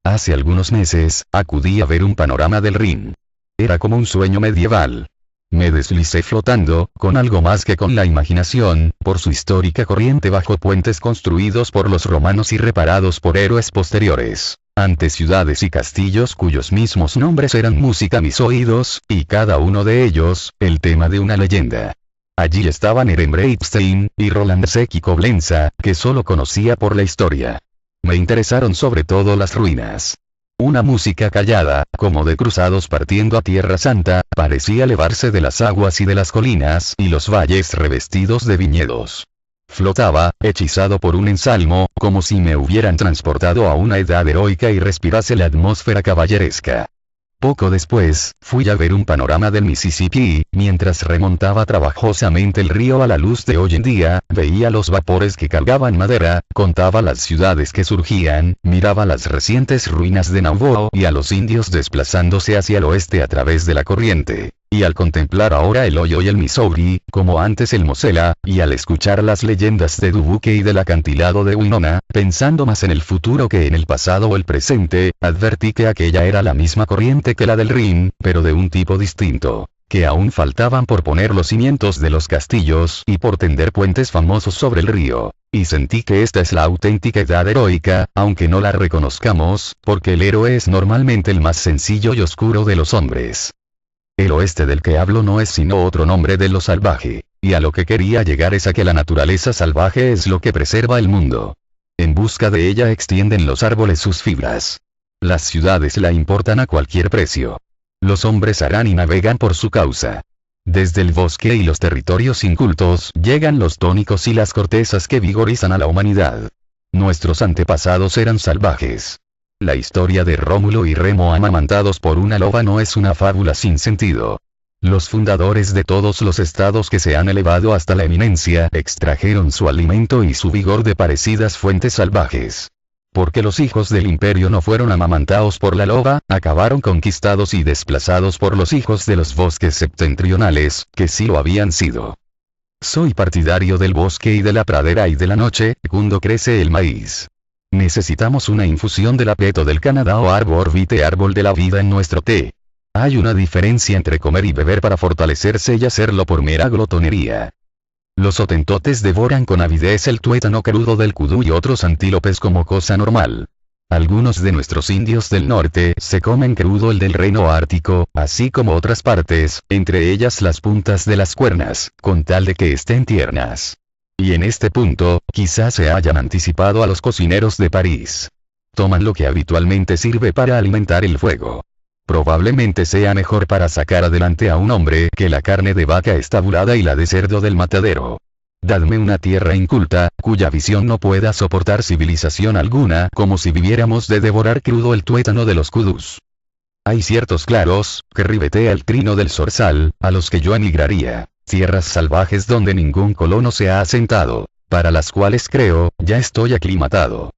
Hace algunos meses, acudí a ver un panorama del Rin. Era como un sueño medieval. Me deslicé flotando, con algo más que con la imaginación, por su histórica corriente bajo puentes construidos por los romanos y reparados por héroes posteriores, ante ciudades y castillos cuyos mismos nombres eran música a mis oídos, y cada uno de ellos, el tema de una leyenda. Allí estaban Ehrenbreitstein, y Roland Zec y Coblenza, que solo conocía por la historia. Me interesaron sobre todo las ruinas. Una música callada, como de cruzados partiendo a Tierra Santa, parecía elevarse de las aguas y de las colinas y los valles revestidos de viñedos. Flotaba, hechizado por un ensalmo, como si me hubieran transportado a una edad heroica y respirase la atmósfera caballeresca. Poco después, fui a ver un panorama del Mississippi, mientras remontaba trabajosamente el río a la luz de hoy en día, veía los vapores que cargaban madera, contaba las ciudades que surgían, miraba las recientes ruinas de Nauvoo y a los indios desplazándose hacia el oeste a través de la corriente. Y al contemplar ahora el Ohio y el Missouri, como antes el Mosela, y al escuchar las leyendas de Dubuque y del acantilado de Winona, pensando más en el futuro que en el pasado o el presente, advertí que aquella era la misma corriente que la del Rin, pero de un tipo distinto, que aún faltaban por poner los cimientos de los castillos y por tender puentes famosos sobre el río. Y sentí que esta es la auténtica edad heroica, aunque no la reconozcamos, porque el héroe es normalmente el más sencillo y oscuro de los hombres. El oeste del que hablo no es sino otro nombre de lo salvaje, y a lo que quería llegar es a que la naturaleza salvaje es lo que preserva el mundo. En busca de ella extienden los árboles sus fibras. Las ciudades la importan a cualquier precio. Los hombres harán y navegan por su causa. Desde el bosque y los territorios incultos llegan los tónicos y las cortezas que vigorizan a la humanidad. Nuestros antepasados eran salvajes. La historia de Rómulo y Remo amamantados por una loba no es una fábula sin sentido. Los fundadores de todos los estados que se han elevado hasta la eminencia extrajeron su alimento y su vigor de parecidas fuentes salvajes. Porque los hijos del imperio no fueron amamantados por la loba, acabaron conquistados y desplazados por los hijos de los bosques septentrionales, que sí lo habían sido. Soy partidario del bosque y de la pradera y de la noche, cuando crece el maíz. Necesitamos una infusión del apeto del Canadá o arbor vitae árbol de la vida en nuestro té. Hay una diferencia entre comer y beber para fortalecerse y hacerlo por mera glotonería. Los hotentotes devoran con avidez el tuétano crudo del kudú y otros antílopes como cosa normal. Algunos de nuestros indios del norte se comen crudo el del reino ártico, así como otras partes, entre ellas las puntas de las cuernas, con tal de que estén tiernas. Y en este punto, quizás se hayan anticipado a los cocineros de París. Toman lo que habitualmente sirve para alimentar el fuego. Probablemente sea mejor para sacar adelante a un hombre que la carne de vaca estabulada y la de cerdo del matadero. Dadme una tierra inculta, cuya visión no pueda soportar civilización alguna, como si viviéramos de devorar crudo el tuétano de los kudús. Hay ciertos claros, que ribetea el trino del zorzal, a los que yo emigraría. Tierras salvajes donde ningún colono se ha asentado, para las cuales creo, ya estoy aclimatado.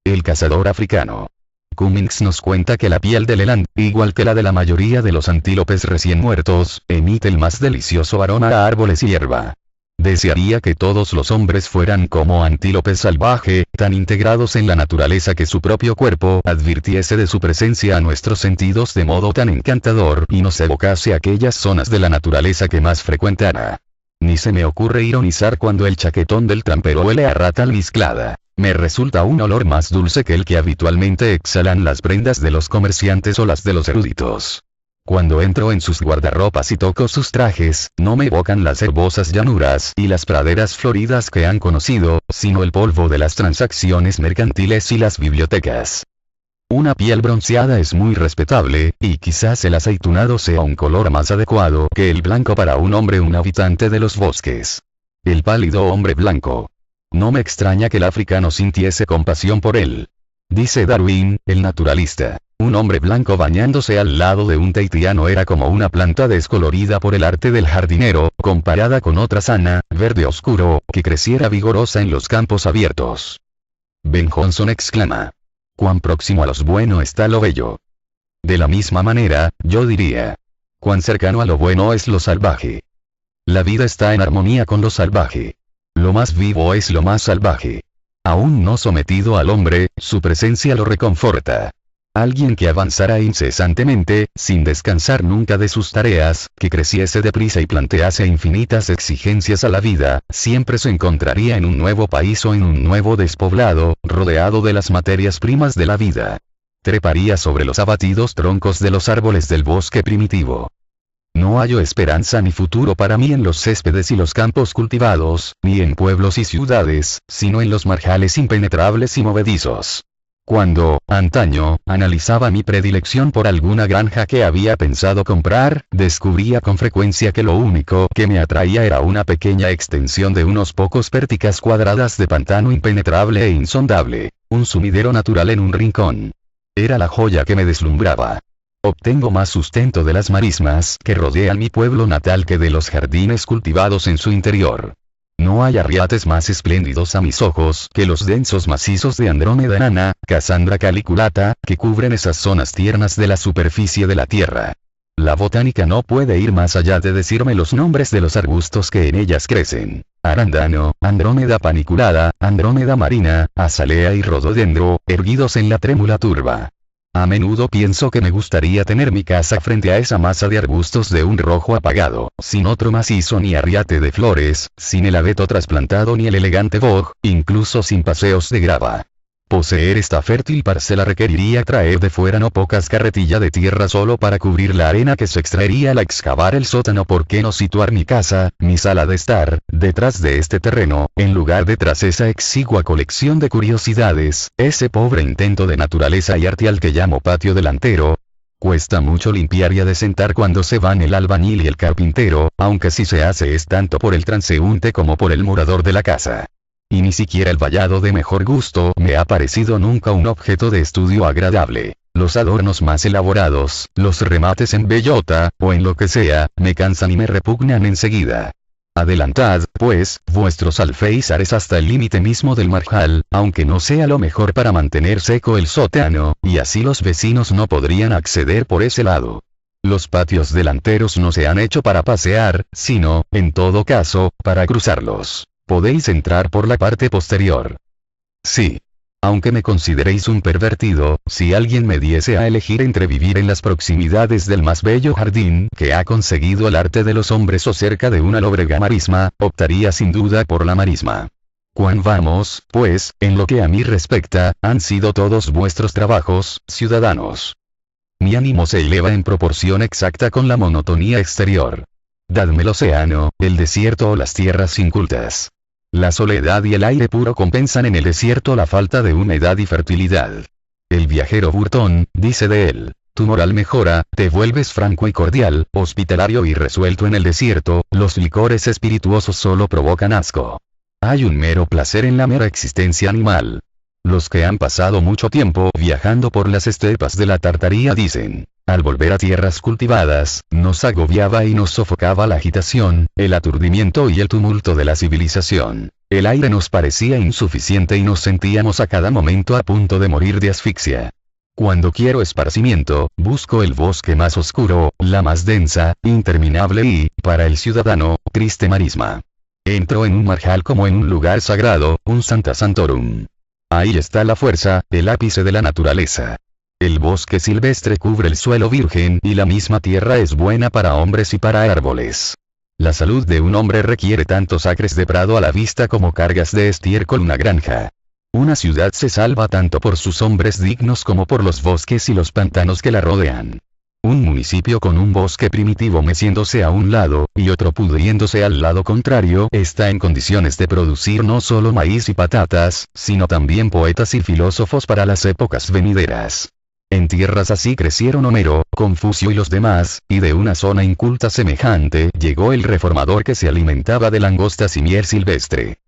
El cazador africano. Cummings nos cuenta que la piel del eland, igual que la de la mayoría de los antílopes recién muertos, emite el más delicioso aroma a árboles y hierba. Desearía que todos los hombres fueran como antílope salvaje, tan integrados en la naturaleza que su propio cuerpo advirtiese de su presencia a nuestros sentidos de modo tan encantador y nos evocase aquellas zonas de la naturaleza que más frecuentara. Ni se me ocurre ironizar cuando el chaquetón del trampero huele a rata almizclada. Me resulta un olor más dulce que el que habitualmente exhalan las prendas de los comerciantes o las de los eruditos. Cuando entro en sus guardarropas y toco sus trajes, no me evocan las herbosas llanuras y las praderas floridas que han conocido, sino el polvo de las transacciones mercantiles y las bibliotecas. Una piel bronceada es muy respetable, y quizás el aceitunado sea un color más adecuado que el blanco para un hombre, un habitante de los bosques. El pálido hombre blanco. No me extraña que el africano sintiese compasión por él. Dice Darwin, el naturalista. Un hombre blanco bañándose al lado de un tahitiano era como una planta descolorida por el arte del jardinero, comparada con otra sana, verde oscuro, que creciera vigorosa en los campos abiertos. Ben Jonson exclama. Cuán próximo a lo bueno está lo bello. De la misma manera, yo diría. Cuán cercano a lo bueno es lo salvaje. La vida está en armonía con lo salvaje. Lo más vivo es lo más salvaje. Aún no sometido al hombre, su presencia lo reconforta. Alguien que avanzara incesantemente, sin descansar nunca de sus tareas, que creciese deprisa y plantease infinitas exigencias a la vida, siempre se encontraría en un nuevo país o en un nuevo despoblado, rodeado de las materias primas de la vida. Treparía sobre los abatidos troncos de los árboles del bosque primitivo. No hallo esperanza ni futuro para mí en los céspedes y los campos cultivados, ni en pueblos y ciudades, sino en los marjales impenetrables y movedizos. Cuando, antaño, analizaba mi predilección por alguna granja que había pensado comprar, descubría con frecuencia que lo único que me atraía era una pequeña extensión de unos pocos pérticas cuadradas de pantano impenetrable e insondable, un sumidero natural en un rincón. Era la joya que me deslumbraba. Obtengo más sustento de las marismas que rodean mi pueblo natal que de los jardines cultivados en su interior. No hay arriates más espléndidos a mis ojos que los densos macizos de Andrómeda enana, Cassandra caliculata, que cubren esas zonas tiernas de la superficie de la tierra. La botánica no puede ir más allá de decirme los nombres de los arbustos que en ellas crecen. Arándano, Andrómeda paniculada, Andrómeda marina, azalea y rododendro, erguidos en la trémula turba. A menudo pienso que me gustaría tener mi casa frente a esa masa de arbustos de un rojo apagado, sin otro macizo ni arriate de flores, sin el abeto trasplantado ni el elegante boj, incluso sin paseos de grava. Poseer esta fértil parcela requeriría traer de fuera no pocas carretillas de tierra solo para cubrir la arena que se extraería al excavar el sótano. ¿Por qué no situar mi casa, mi sala de estar, detrás de este terreno, en lugar de tras esa exigua colección de curiosidades, ese pobre intento de naturaleza y arte al que llamo patio delantero? Cuesta mucho limpiar y adecentar cuando se van el albañil y el carpintero, aunque si se hace es tanto por el transeúnte como por el morador de la casa. Y ni siquiera el vallado de mejor gusto me ha parecido nunca un objeto de estudio agradable. Los adornos más elaborados, los remates en bellota, o en lo que sea, me cansan y me repugnan enseguida. Adelantad, pues, vuestros alféizares hasta el límite mismo del marjal, aunque no sea lo mejor para mantener seco el sótano, y así los vecinos no podrían acceder por ese lado. Los patios delanteros no se han hecho para pasear, sino, en todo caso, para cruzarlos. Podéis entrar por la parte posterior. Sí. Aunque me consideréis un pervertido, si alguien me diese a elegir entre vivir en las proximidades del más bello jardín que ha conseguido el arte de los hombres o cerca de una lóbrega marisma, optaría sin duda por la marisma. Cuán vamos, pues, en lo que a mí respecta, han sido todos vuestros trabajos, ciudadanos. Mi ánimo se eleva en proporción exacta con la monotonía exterior. Dadme el océano, el desierto o las tierras incultas. La soledad y el aire puro compensan en el desierto la falta de humedad y fertilidad. El viajero Burton dice de él: tu moral mejora, te vuelves franco y cordial, hospitalario y resuelto en el desierto, los licores espirituosos solo provocan asco. Hay un mero placer en la mera existencia animal. Los que han pasado mucho tiempo viajando por las estepas de la Tartaría dicen: al volver a tierras cultivadas, nos agobiaba y nos sofocaba la agitación, el aturdimiento y el tumulto de la civilización. El aire nos parecía insuficiente y nos sentíamos a cada momento a punto de morir de asfixia. Cuando quiero esparcimiento, busco el bosque más oscuro, la más densa, interminable y, para el ciudadano, triste marisma. Entro en un marjal como en un lugar sagrado, un Santa Santorum. Ahí está la fuerza, el ápice de la naturaleza. El bosque silvestre cubre el suelo virgen y la misma tierra es buena para hombres y para árboles. La salud de un hombre requiere tantos acres de prado a la vista como cargas de estiércol una granja. Una ciudad se salva tanto por sus hombres dignos como por los bosques y los pantanos que la rodean. Un municipio con un bosque primitivo meciéndose a un lado, y otro pudriéndose al lado contrario, está en condiciones de producir no solo maíz y patatas, sino también poetas y filósofos para las épocas venideras. En tierras así crecieron Homero, Confucio y los demás, y de una zona inculta semejante llegó el reformador que se alimentaba de langostas y miel silvestre.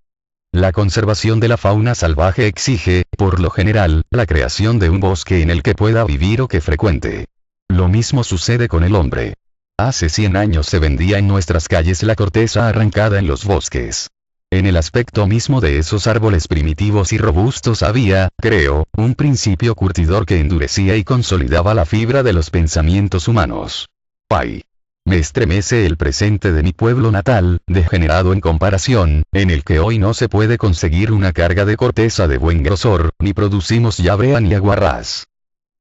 La conservación de la fauna salvaje exige, por lo general, la creación de un bosque en el que pueda vivir o que frecuente. Lo mismo sucede con el hombre. Hace 100 años se vendía en nuestras calles la corteza arrancada en los bosques. En el aspecto mismo de esos árboles primitivos y robustos había, creo, un principio curtidor que endurecía y consolidaba la fibra de los pensamientos humanos. ¡Ay! Me estremece el presente de mi pueblo natal, degenerado en comparación, en el que hoy no se puede conseguir una carga de corteza de buen grosor, ni producimos ya brea ni aguarrás.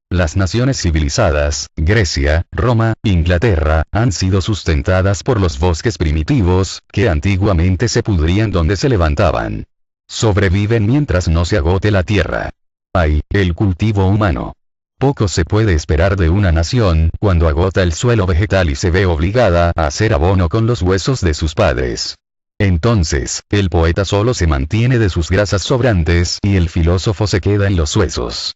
Las naciones civilizadas, Grecia, Roma, Inglaterra, han sido sustentadas por los bosques primitivos, que antiguamente se pudrían donde se levantaban. Sobreviven mientras no se agote la tierra. ¡Ay, el cultivo humano! Poco se puede esperar de una nación, cuando agota el suelo vegetal y se ve obligada a hacer abono con los huesos de sus padres. Entonces, el poeta solo se mantiene de sus grasas sobrantes y el filósofo se queda en los huesos.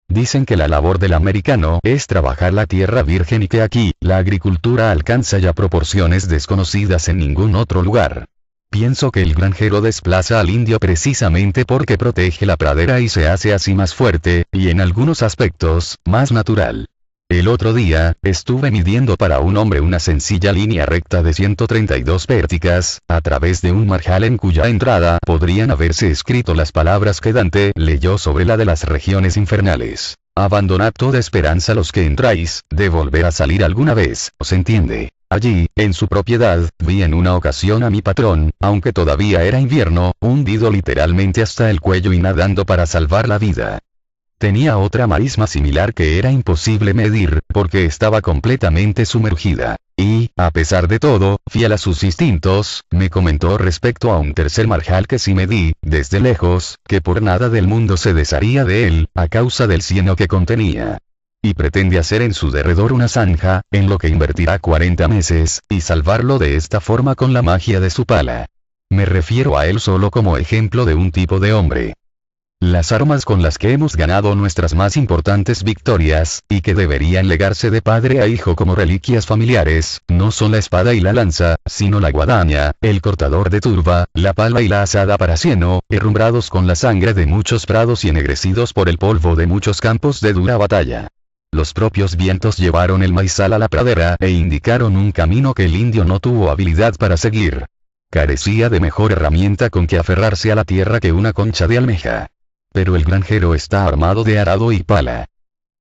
Dicen que la labor del americano es trabajar la tierra virgen y que aquí, la agricultura alcanza ya proporciones desconocidas en ningún otro lugar. Pienso que el granjero desplaza al indio precisamente porque protege la pradera y se hace así más fuerte, y en algunos aspectos, más natural. El otro día, estuve midiendo para un hombre una sencilla línea recta de 132 pérticas, a través de un marjal en cuya entrada podrían haberse escrito las palabras que Dante leyó sobre la de las regiones infernales. Abandonad toda esperanza los que entráis, de volver a salir alguna vez, ¿os entiende? Allí, en su propiedad, vi en una ocasión a mi patrón, aunque todavía era invierno, hundido literalmente hasta el cuello y nadando para salvar la vida. Tenía otra marisma similar que era imposible medir, porque estaba completamente sumergida. Y, a pesar de todo, fiel a sus instintos, me comentó respecto a un tercer marjal que sí medí, desde lejos, que por nada del mundo se desharía de él, a causa del cieno que contenía. Y pretende hacer en su derredor una zanja, en lo que invertirá 40 meses, y salvarlo de esta forma con la magia de su pala. Me refiero a él solo como ejemplo de un tipo de hombre. Las armas con las que hemos ganado nuestras más importantes victorias, y que deberían legarse de padre a hijo como reliquias familiares, no son la espada y la lanza, sino la guadaña, el cortador de turba, la pala y la azada para cieno, herrumbrados con la sangre de muchos prados y ennegrecidos por el polvo de muchos campos de dura batalla. Los propios vientos llevaron el maizal a la pradera e indicaron un camino que el indio no tuvo habilidad para seguir. Carecía de mejor herramienta con que aferrarse a la tierra que una concha de almeja. Pero el granjero está armado de arado y pala.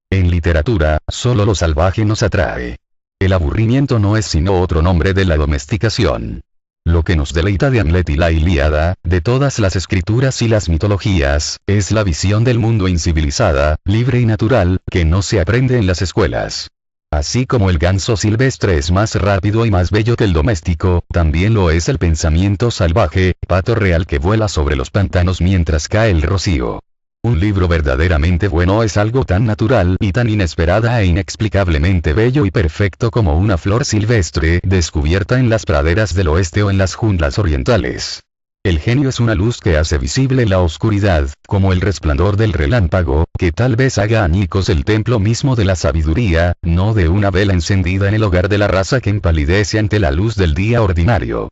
En literatura, solo lo salvaje nos atrae. El aburrimiento no es sino otro nombre de la domesticación. Lo que nos deleita de Hamlet y la Ilíada, de todas las escrituras y las mitologías, es la visión del mundo incivilizada, libre y natural, que no se aprende en las escuelas. Así como el ganso silvestre es más rápido y más bello que el doméstico, también lo es el pensamiento salvaje, pato real que vuela sobre los pantanos mientras cae el rocío. Un libro verdaderamente bueno es algo tan natural y tan inesperada e inexplicablemente bello y perfecto como una flor silvestre descubierta en las praderas del oeste o en las junglas orientales. El genio es una luz que hace visible la oscuridad, como el resplandor del relámpago, que tal vez haga añicos el templo mismo de la sabiduría, no de una vela encendida en el hogar de la raza que empalidece ante la luz del día ordinario.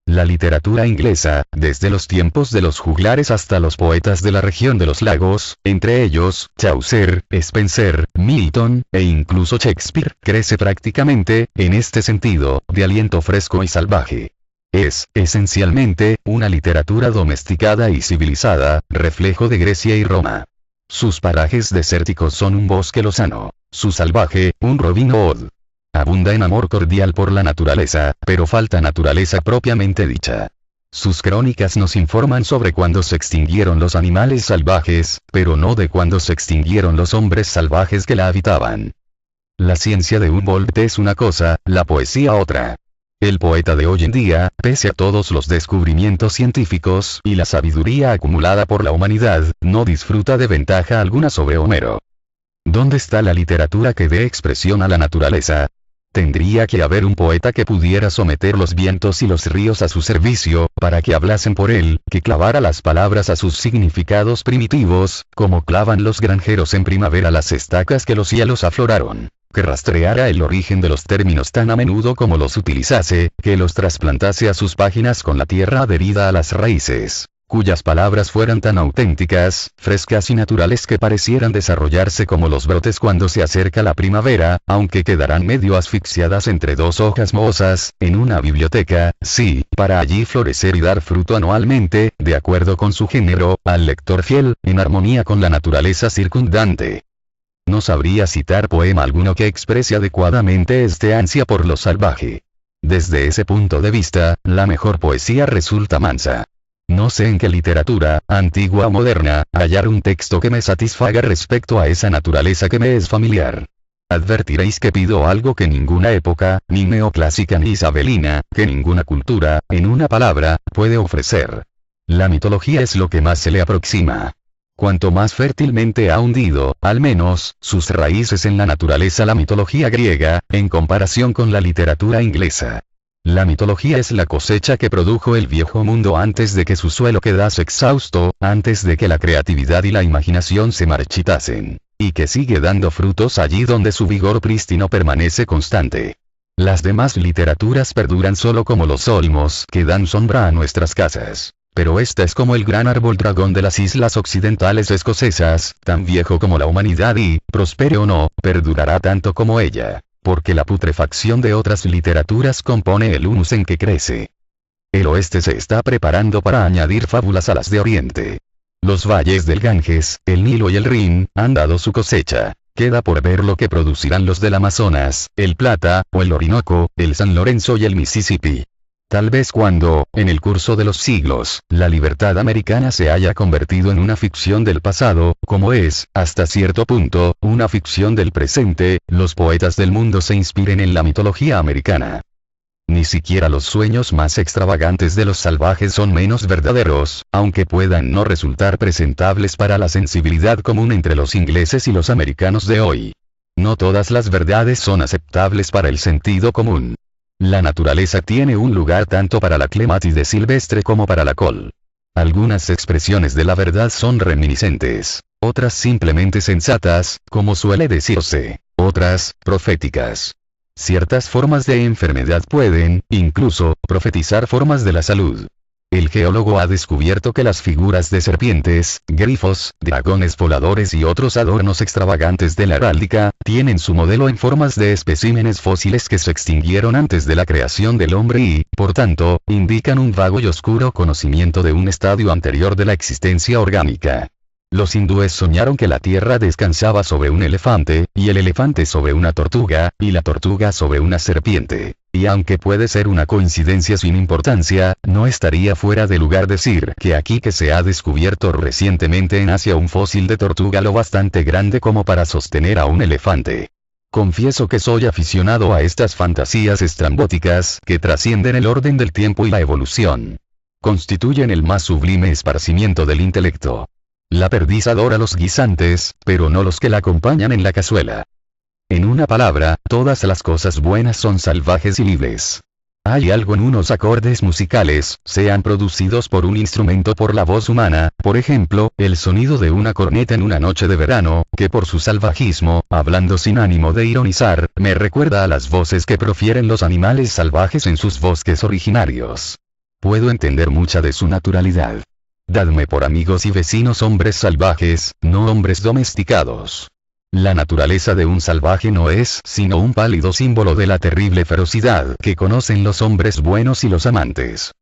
La literatura inglesa, desde los tiempos de los juglares hasta los poetas de la región de los lagos, entre ellos, Chaucer, Spenser, Milton, e incluso Shakespeare, crece prácticamente, en este sentido, de aliento fresco y salvaje. Es, esencialmente, una literatura domesticada y civilizada, reflejo de Grecia y Roma. Sus parajes desérticos son un bosque lozano, su salvaje, un Robin Hood. Abunda en amor cordial por la naturaleza, pero falta naturaleza propiamente dicha. Sus crónicas nos informan sobre cuándo se extinguieron los animales salvajes, pero no de cuándo se extinguieron los hombres salvajes que la habitaban. La ciencia de Humboldt es una cosa, la poesía otra. El poeta de hoy en día, pese a todos los descubrimientos científicos y la sabiduría acumulada por la humanidad, no disfruta de ventaja alguna sobre Homero. ¿Dónde está la literatura que dé expresión a la naturaleza? Tendría que haber un poeta que pudiera someter los vientos y los ríos a su servicio, para que hablasen por él, que clavara las palabras a sus significados primitivos, como clavan los granjeros en primavera las estacas que los cielos afloraron, que rastreara el origen de los términos tan a menudo como los utilizase, que los trasplantase a sus páginas con la tierra adherida a las raíces, cuyas palabras fueran tan auténticas, frescas y naturales que parecieran desarrollarse como los brotes cuando se acerca la primavera, aunque quedarán medio asfixiadas entre dos hojas mohosas, en una biblioteca, sí, para allí florecer y dar fruto anualmente, de acuerdo con su género, al lector fiel, en armonía con la naturaleza circundante. No sabría citar poema alguno que exprese adecuadamente este ansia por lo salvaje. Desde ese punto de vista, la mejor poesía resulta mansa. No sé en qué literatura, antigua o moderna, hallar un texto que me satisfaga respecto a esa naturaleza que me es familiar. Advertiréis que pido algo que ninguna época, ni neoclásica ni isabelina, que ninguna cultura, en una palabra, puede ofrecer. La mitología es lo que más se le aproxima. Cuanto más fértilmente ha hundido, al menos, sus raíces en la naturaleza la mitología griega, en comparación con la literatura inglesa. La mitología es la cosecha que produjo el viejo mundo antes de que su suelo quedase exhausto, antes de que la creatividad y la imaginación se marchitasen, y que sigue dando frutos allí donde su vigor prístino permanece constante. Las demás literaturas perduran solo como los olmos que dan sombra a nuestras casas. Pero esta es como el gran árbol dragón de las islas occidentales escocesas, tan viejo como la humanidad y, prospere o no, perdurará tanto como ella. Porque la putrefacción de otras literaturas compone el humus en que crece. El oeste se está preparando para añadir fábulas a las de oriente. Los valles del Ganges, el Nilo y el Rin, han dado su cosecha. Queda por ver lo que producirán los del Amazonas, el Plata, o el Orinoco, el San Lorenzo y el Mississippi. Tal vez cuando, en el curso de los siglos, la libertad americana se haya convertido en una ficción del pasado, como es, hasta cierto punto, una ficción del presente, los poetas del mundo se inspiren en la mitología americana. Ni siquiera los sueños más extravagantes de los salvajes son menos verdaderos, aunque puedan no resultar presentables para la sensibilidad común entre los ingleses y los americanos de hoy. No todas las verdades son aceptables para el sentido común. La naturaleza tiene un lugar tanto para la clematide silvestre como para la col. Algunas expresiones de la verdad son reminiscentes, otras simplemente sensatas, como suele decirse, otras, proféticas. Ciertas formas de enfermedad pueden, incluso, profetizar formas de la salud. El geólogo ha descubierto que las figuras de serpientes, grifos, dragones voladores y otros adornos extravagantes de la heráldica, tienen su modelo en formas de especímenes fósiles que se extinguieron antes de la creación del hombre y, por tanto, indican un vago y oscuro conocimiento de un estadio anterior de la existencia orgánica. Los hindúes soñaron que la tierra descansaba sobre un elefante, y el elefante sobre una tortuga, y la tortuga sobre una serpiente. Y aunque puede ser una coincidencia sin importancia, no estaría fuera de lugar decir que aquí que se ha descubierto recientemente en Asia un fósil de tortuga lo bastante grande como para sostener a un elefante. Confieso que soy aficionado a estas fantasías estrambóticas que trascienden el orden del tiempo y la evolución. Constituyen el más sublime esparcimiento del intelecto. La perdiz adora los guisantes, pero no los que la acompañan en la cazuela. En una palabra, todas las cosas buenas son salvajes y libres. Hay algo en unos acordes musicales, sean producidos por un instrumento por la voz humana, por ejemplo, el sonido de una corneta en una noche de verano, que por su salvajismo, hablando sin ánimo de ironizar, me recuerda a las voces que profieren los animales salvajes en sus bosques originarios. Puedo entender mucha de su naturalidad. Dadme por amigos y vecinos hombres salvajes, no hombres domesticados. La naturaleza de un salvaje no es sino un pálido símbolo de la terrible ferocidad que conocen los hombres buenos y los amantes.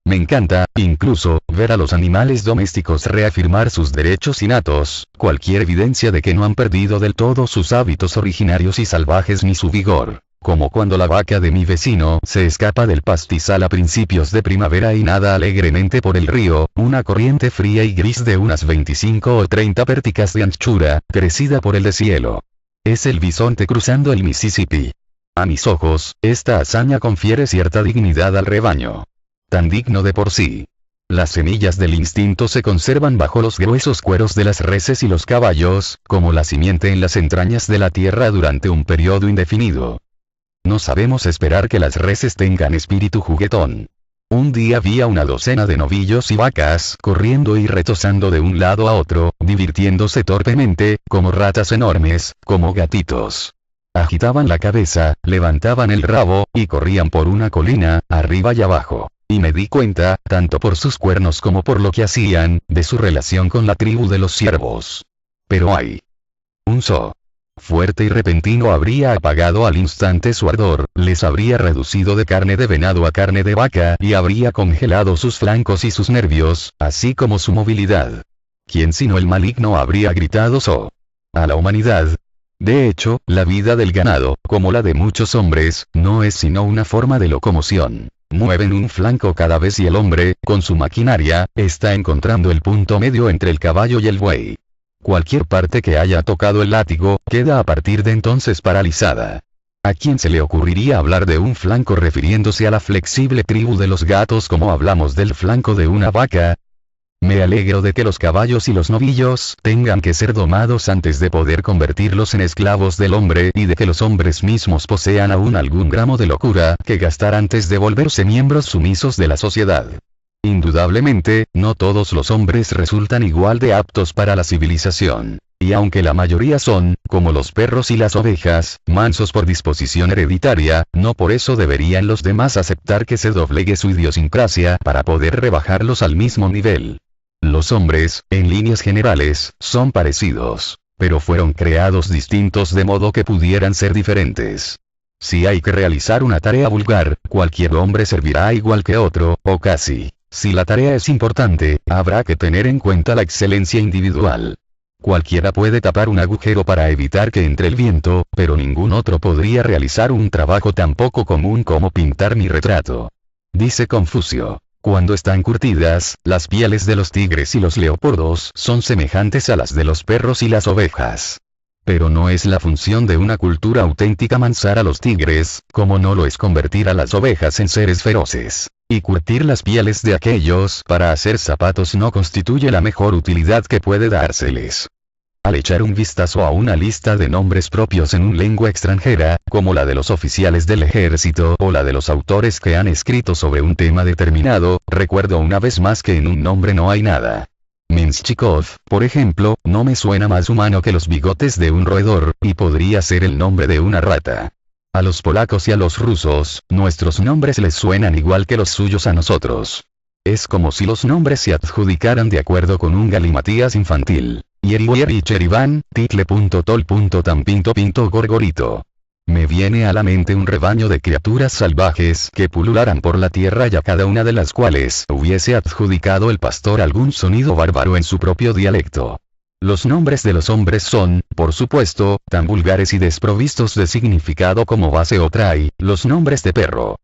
Me encanta, incluso, ver a los animales domésticos reafirmar sus derechos innatos, cualquier evidencia de que no han perdido del todo sus hábitos originarios y salvajes ni su vigor. como cuando la vaca de mi vecino se escapa del pastizal a principios de primavera y nada alegremente por el río, una corriente fría y gris de unas 25 o 30 pérticas de anchura, crecida por el deshielo. Es el bisonte cruzando el Mississippi. A mis ojos, esta hazaña confiere cierta dignidad al rebaño. Tan digno de por sí. Las semillas del instinto se conservan bajo los gruesos cueros de las reses y los caballos, como la simiente en las entrañas de la tierra durante un periodo indefinido. No sabemos esperar que las reses tengan espíritu juguetón. Un día vi a una docena de novillos y vacas corriendo y retozando de un lado a otro, divirtiéndose torpemente, como ratas enormes, como gatitos. Agitaban la cabeza, levantaban el rabo, y corrían por una colina, arriba y abajo. Y me di cuenta, tanto por sus cuernos como por lo que hacían, de su relación con la tribu de los ciervos. Pero hay un so fuerte y repentino habría apagado al instante su ardor, les habría reducido de carne de venado a carne de vaca y habría congelado sus flancos y sus nervios, así como su movilidad. ¿Quién sino el maligno habría gritado so a la humanidad? De hecho, la vida del ganado, como la de muchos hombres, no es sino una forma de locomoción. Mueven un flanco cada vez y el hombre, con su maquinaria, está encontrando el punto medio entre el caballo y el buey. Cualquier parte que haya tocado el látigo, queda a partir de entonces paralizada. ¿A quién se le ocurriría hablar de un flanco refiriéndose a la flexible tribu de los gatos como hablamos del flanco de una vaca? Me alegro de que los caballos y los novillos tengan que ser domados antes de poder convertirlos en esclavos del hombre y de que los hombres mismos posean aún algún gramo de locura que gastar antes de volverse miembros sumisos de la sociedad. Indudablemente, no todos los hombres resultan igual de aptos para la civilización. Y aunque la mayoría son, como los perros y las ovejas, mansos por disposición hereditaria, no por eso deberían los demás aceptar que se doblegue su idiosincrasia para poder rebajarlos al mismo nivel. Los hombres, en líneas generales, son parecidos, pero fueron creados distintos de modo que pudieran ser diferentes. Si hay que realizar una tarea vulgar, cualquier hombre servirá igual que otro, o casi. Si la tarea es importante, habrá que tener en cuenta la excelencia individual. Cualquiera puede tapar un agujero para evitar que entre el viento, pero ningún otro podría realizar un trabajo tan poco común como pintar mi retrato. Dice Confucio. Cuando están curtidas, las pieles de los tigres y los leopardos son semejantes a las de los perros y las ovejas. Pero no es la función de una cultura auténtica mansar a los tigres, como no lo es convertir a las ovejas en seres feroces. Y curtir las pieles de aquellos para hacer zapatos no constituye la mejor utilidad que puede dárseles. Al echar un vistazo a una lista de nombres propios en una lengua extranjera, como la de los oficiales del ejército o la de los autores que han escrito sobre un tema determinado, recuerdo una vez más que en un nombre no hay nada. Menshikov, por ejemplo, no me suena más humano que los bigotes de un roedor, y podría ser el nombre de una rata. A los polacos y a los rusos, nuestros nombres les suenan igual que los suyos a nosotros. Es como si los nombres se adjudicaran de acuerdo con un galimatías infantil. Yeriwieri Cherivan, Title.tol.tampinto Gorgorito. Me viene a la mente un rebaño de criaturas salvajes que pulularan por la tierra y a cada una de las cuales hubiese adjudicado el pastor algún sonido bárbaro en su propio dialecto. Los nombres de los hombres son, por supuesto, tan vulgares y desprovistos de significado como base o trae, los nombres de perro.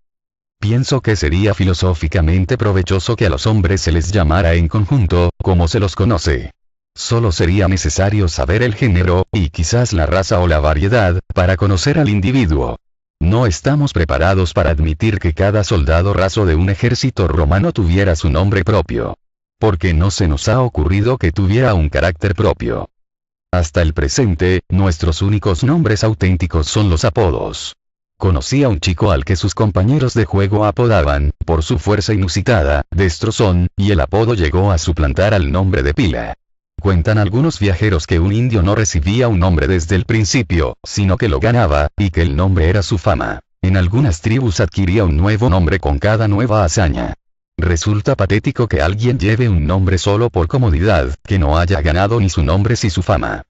Pienso que sería filosóficamente provechoso que a los hombres se les llamara en conjunto, como se los conoce. Solo sería necesario saber el género, y quizás la raza o la variedad, para conocer al individuo. No estamos preparados para admitir que cada soldado raso de un ejército romano tuviera su nombre propio. Porque no se nos ha ocurrido que tuviera un carácter propio. Hasta el presente, nuestros únicos nombres auténticos son los apodos. Conocí a un chico al que sus compañeros de juego apodaban, por su fuerza inusitada, Destrozón, y el apodo llegó a suplantar al nombre de pila. Cuentan algunos viajeros que un indio no recibía un nombre desde el principio, sino que lo ganaba, y que el nombre era su fama. En algunas tribus adquiría un nuevo nombre con cada nueva hazaña. Resulta patético que alguien lleve un nombre solo por comodidad, que no haya ganado ni su nombre ni su fama.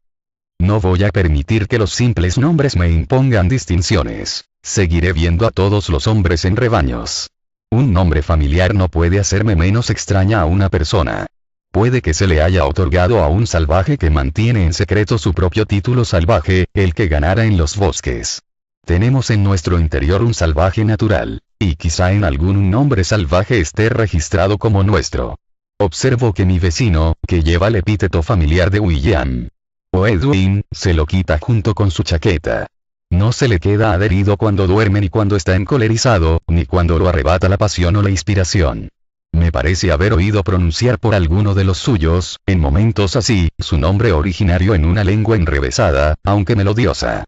No voy a permitir que los simples nombres me impongan distinciones. Seguiré viendo a todos los hombres en rebaños. Un nombre familiar no puede hacerme menos extraña a una persona. Puede que se le haya otorgado a un salvaje que mantiene en secreto su propio título salvaje, el que ganara en los bosques. Tenemos en nuestro interior un salvaje natural, y quizá en algún nombre salvaje esté registrado como nuestro. Observo que mi vecino, que lleva el epíteto familiar de William o Edwin, se lo quita junto con su chaqueta. No se le queda adherido cuando duerme ni cuando está encolerizado, ni cuando lo arrebata la pasión o la inspiración. Me parece haber oído pronunciar por alguno de los suyos, en momentos así, su nombre originario en una lengua enrevesada, aunque melodiosa.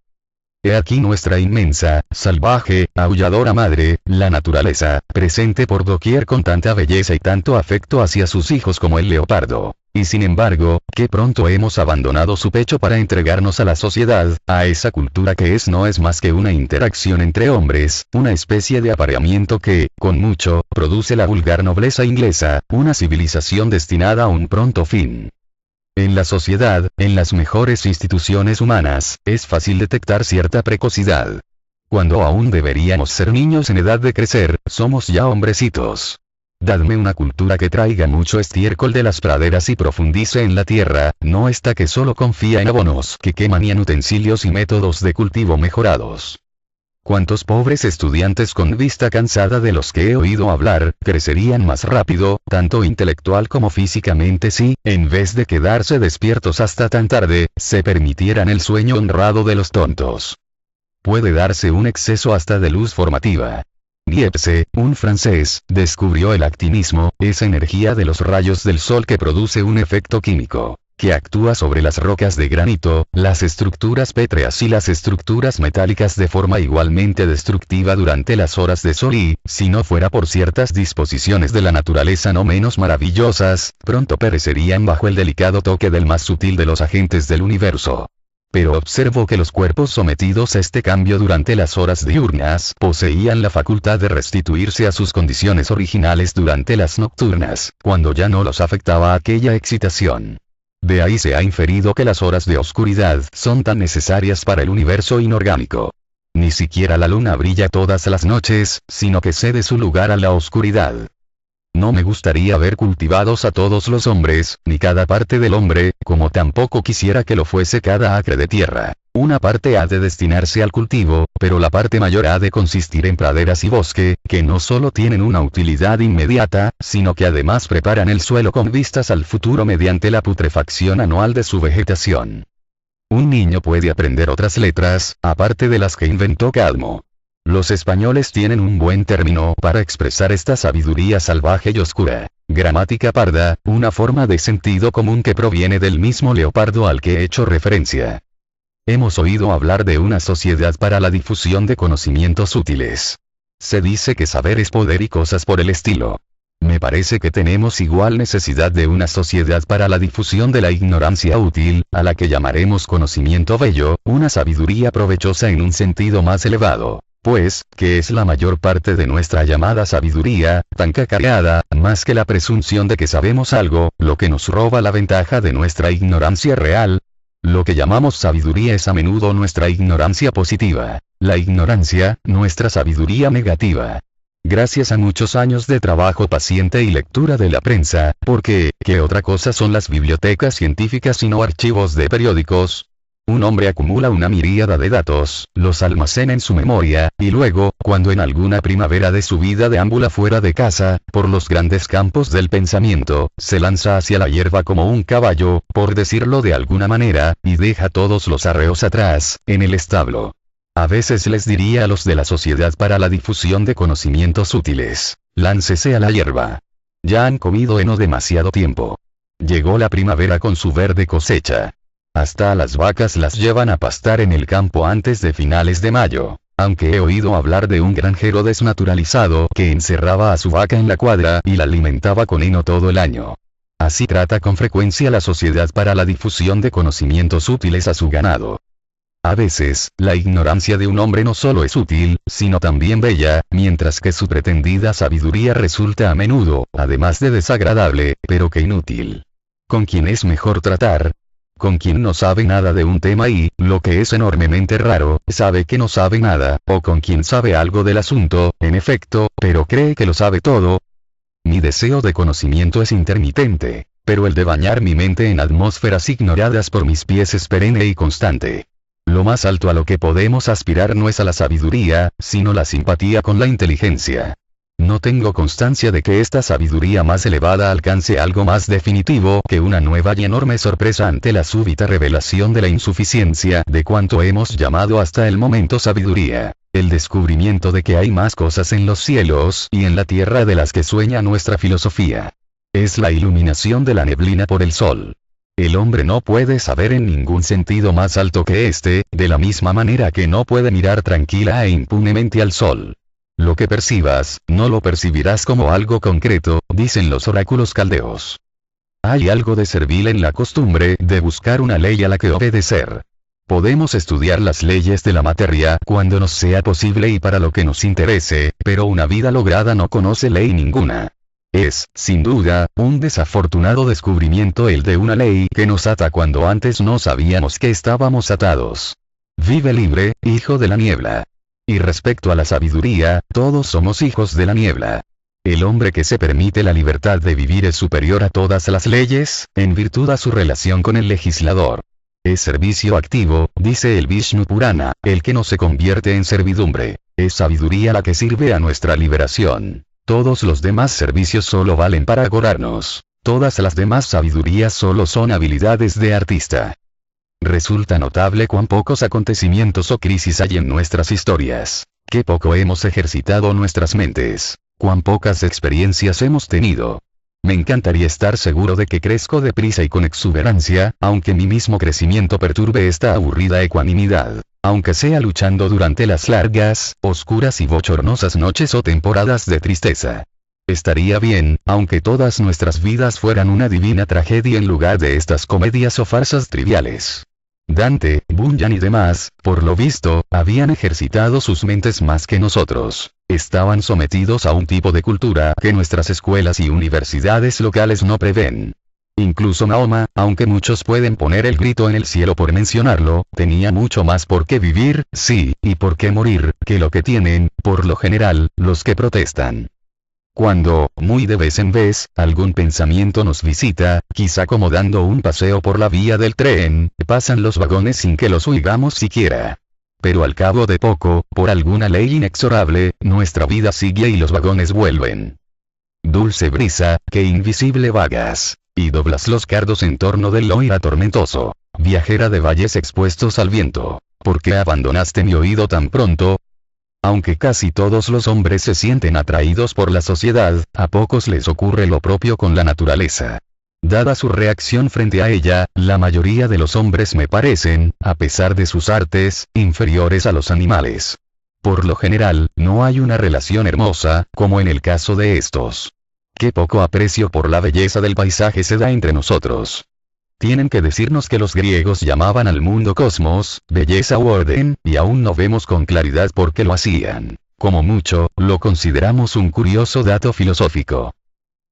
He aquí nuestra inmensa, salvaje, aulladora madre, la naturaleza, presente por doquier con tanta belleza y tanto afecto hacia sus hijos como el leopardo. Y sin embargo, qué pronto hemos abandonado su pecho para entregarnos a la sociedad, a esa cultura que no es más que una interacción entre hombres, una especie de apareamiento que, con mucho, produce la vulgar nobleza inglesa, una civilización destinada a un pronto fin. En la sociedad, en las mejores instituciones humanas, es fácil detectar cierta precocidad. Cuando aún deberíamos ser niños en edad de crecer, somos ya hombrecitos. Dadme una cultura que traiga mucho estiércol de las praderas y profundice en la tierra, no esta que solo confía en abonos que queman y en utensilios y métodos de cultivo mejorados. ¿Cuántos pobres estudiantes con vista cansada de los que he oído hablar, crecerían más rápido, tanto intelectual como físicamente si, en vez de quedarse despiertos hasta tan tarde, se permitieran el sueño honrado de los tontos? Puede darse un exceso hasta de luz formativa. Niepce, un francés, descubrió el actinismo, esa energía de los rayos del sol que produce un efecto químico, que actúa sobre las rocas de granito, las estructuras pétreas y las estructuras metálicas de forma igualmente destructiva durante las horas de sol y, si no fuera por ciertas disposiciones de la naturaleza no menos maravillosas, pronto perecerían bajo el delicado toque del más sutil de los agentes del universo. Pero observo que los cuerpos sometidos a este cambio durante las horas diurnas poseían la facultad de restituirse a sus condiciones originales durante las nocturnas, cuando ya no los afectaba aquella excitación. De ahí se ha inferido que las horas de oscuridad son tan necesarias para el universo inorgánico. Ni siquiera la luna brilla todas las noches, sino que cede su lugar a la oscuridad. No me gustaría ver cultivados a todos los hombres, ni cada parte del hombre, como tampoco quisiera que lo fuese cada acre de tierra. Una parte ha de destinarse al cultivo, pero la parte mayor ha de consistir en praderas y bosque, que no solo tienen una utilidad inmediata, sino que además preparan el suelo con vistas al futuro mediante la putrefacción anual de su vegetación. Un niño puede aprender otras letras, aparte de las que inventó Cadmo. Los españoles tienen un buen término para expresar esta sabiduría salvaje y oscura. Gramática parda, una forma de sentido común que proviene del mismo leopardo al que he hecho referencia. Hemos oído hablar de una sociedad para la difusión de conocimientos útiles. Se dice que saber es poder y cosas por el estilo. Me parece que tenemos igual necesidad de una sociedad para la difusión de la ignorancia útil, a la que llamaremos conocimiento bello, una sabiduría provechosa en un sentido más elevado. Pues, que es la mayor parte de nuestra llamada sabiduría, tan cacareada, más que la presunción de que sabemos algo, lo que nos roba la ventaja de nuestra ignorancia real. Lo que llamamos sabiduría es a menudo nuestra ignorancia positiva, la ignorancia, nuestra sabiduría negativa. Gracias a muchos años de trabajo paciente y lectura de la prensa, porque, ¿qué otra cosa son las bibliotecas científicas sino archivos de periódicos? Un hombre acumula una miríada de datos, los almacena en su memoria, y luego, cuando en alguna primavera de su vida deambula fuera de casa, por los grandes campos del pensamiento, se lanza hacia la hierba como un caballo, por decirlo de alguna manera, y deja todos los arreos atrás, en el establo. A veces les diría a los de la Sociedad para la Difusión de Conocimientos Útiles, láncese a la hierba. Ya han comido heno demasiado tiempo. Llegó la primavera con su verde cosecha. Hasta a las vacas las llevan a pastar en el campo antes de finales de mayo, aunque he oído hablar de un granjero desnaturalizado que encerraba a su vaca en la cuadra y la alimentaba con heno todo el año. Así trata con frecuencia la Sociedad para la Difusión de Conocimientos Útiles a su ganado. A veces, la ignorancia de un hombre no solo es útil, sino también bella, mientras que su pretendida sabiduría resulta a menudo, además de desagradable, pero que inútil. ¿Con quién es mejor tratar? Con quien no sabe nada de un tema y, lo que es enormemente raro, sabe que no sabe nada, o con quien sabe algo del asunto, en efecto, pero cree que lo sabe todo. Mi deseo de conocimiento es intermitente, pero el de bañar mi mente en atmósferas ignoradas por mis pies es perenne y constante. Lo más alto a lo que podemos aspirar no es a la sabiduría, sino la simpatía con la inteligencia. No tengo constancia de que esta sabiduría más elevada alcance algo más definitivo que una nueva y enorme sorpresa ante la súbita revelación de la insuficiencia de cuanto hemos llamado hasta el momento sabiduría, el descubrimiento de que hay más cosas en los cielos y en la tierra de las que sueña nuestra filosofía. Es la iluminación de la neblina por el sol. El hombre no puede saber en ningún sentido más alto que este, de la misma manera que no puede mirar tranquila e impunemente al sol. Lo que percibas, no lo percibirás como algo concreto, dicen los oráculos caldeos. Hay algo de servil en la costumbre de buscar una ley a la que obedecer. Podemos estudiar las leyes de la materia cuando nos sea posible y para lo que nos interese, pero una vida lograda no conoce ley ninguna. Es, sin duda, un desafortunado descubrimiento el de una ley que nos ata cuando antes no sabíamos que estábamos atados. Vive libre, hijo de la niebla. Y respecto a la sabiduría, todos somos hijos de la niebla. El hombre que se permite la libertad de vivir es superior a todas las leyes, en virtud a su relación con el legislador. Es servicio activo, dice el Vishnu Purana, el que no se convierte en servidumbre. Es sabiduría la que sirve a nuestra liberación. Todos los demás servicios solo valen para agorarnos. Todas las demás sabidurías solo son habilidades de artista. Resulta notable cuán pocos acontecimientos o crisis hay en nuestras historias. Qué poco hemos ejercitado nuestras mentes. Cuán pocas experiencias hemos tenido. Me encantaría estar seguro de que crezco deprisa y con exuberancia, aunque mi mismo crecimiento perturbe esta aburrida ecuanimidad. Aunque sea luchando durante las largas, oscuras y bochornosas noches o temporadas de tristeza. Estaría bien, aunque todas nuestras vidas fueran una divina tragedia en lugar de estas comedias o farsas triviales. Dante, Bunyan y demás, por lo visto, habían ejercitado sus mentes más que nosotros. Estaban sometidos a un tipo de cultura que nuestras escuelas y universidades locales no prevén. Incluso Mahoma, aunque muchos pueden poner el grito en el cielo por mencionarlo, tenía mucho más por qué vivir, sí, y por qué morir, que lo que tienen, por lo general, los que protestan. Cuando, muy de vez en vez, algún pensamiento nos visita, quizá como dando un paseo por la vía del tren, pasan los vagones sin que los oigamos siquiera. Pero al cabo de poco, por alguna ley inexorable, nuestra vida sigue y los vagones vuelven. Dulce brisa, que invisible vagas, y doblas los cardos en torno del Loira tormentoso, viajera de valles expuestos al viento, ¿por qué abandonaste mi oído tan pronto? Aunque casi todos los hombres se sienten atraídos por la sociedad, a pocos les ocurre lo propio con la naturaleza. Dada su reacción frente a ella, la mayoría de los hombres me parecen, a pesar de sus artes, inferiores a los animales. Por lo general, no hay una relación hermosa, como en el caso de estos. Qué poco aprecio por la belleza del paisaje se da entre nosotros. Tienen que decirnos que los griegos llamaban al mundo cosmos, belleza u orden, y aún no vemos con claridad por qué lo hacían. Como mucho, lo consideramos un curioso dato filosófico.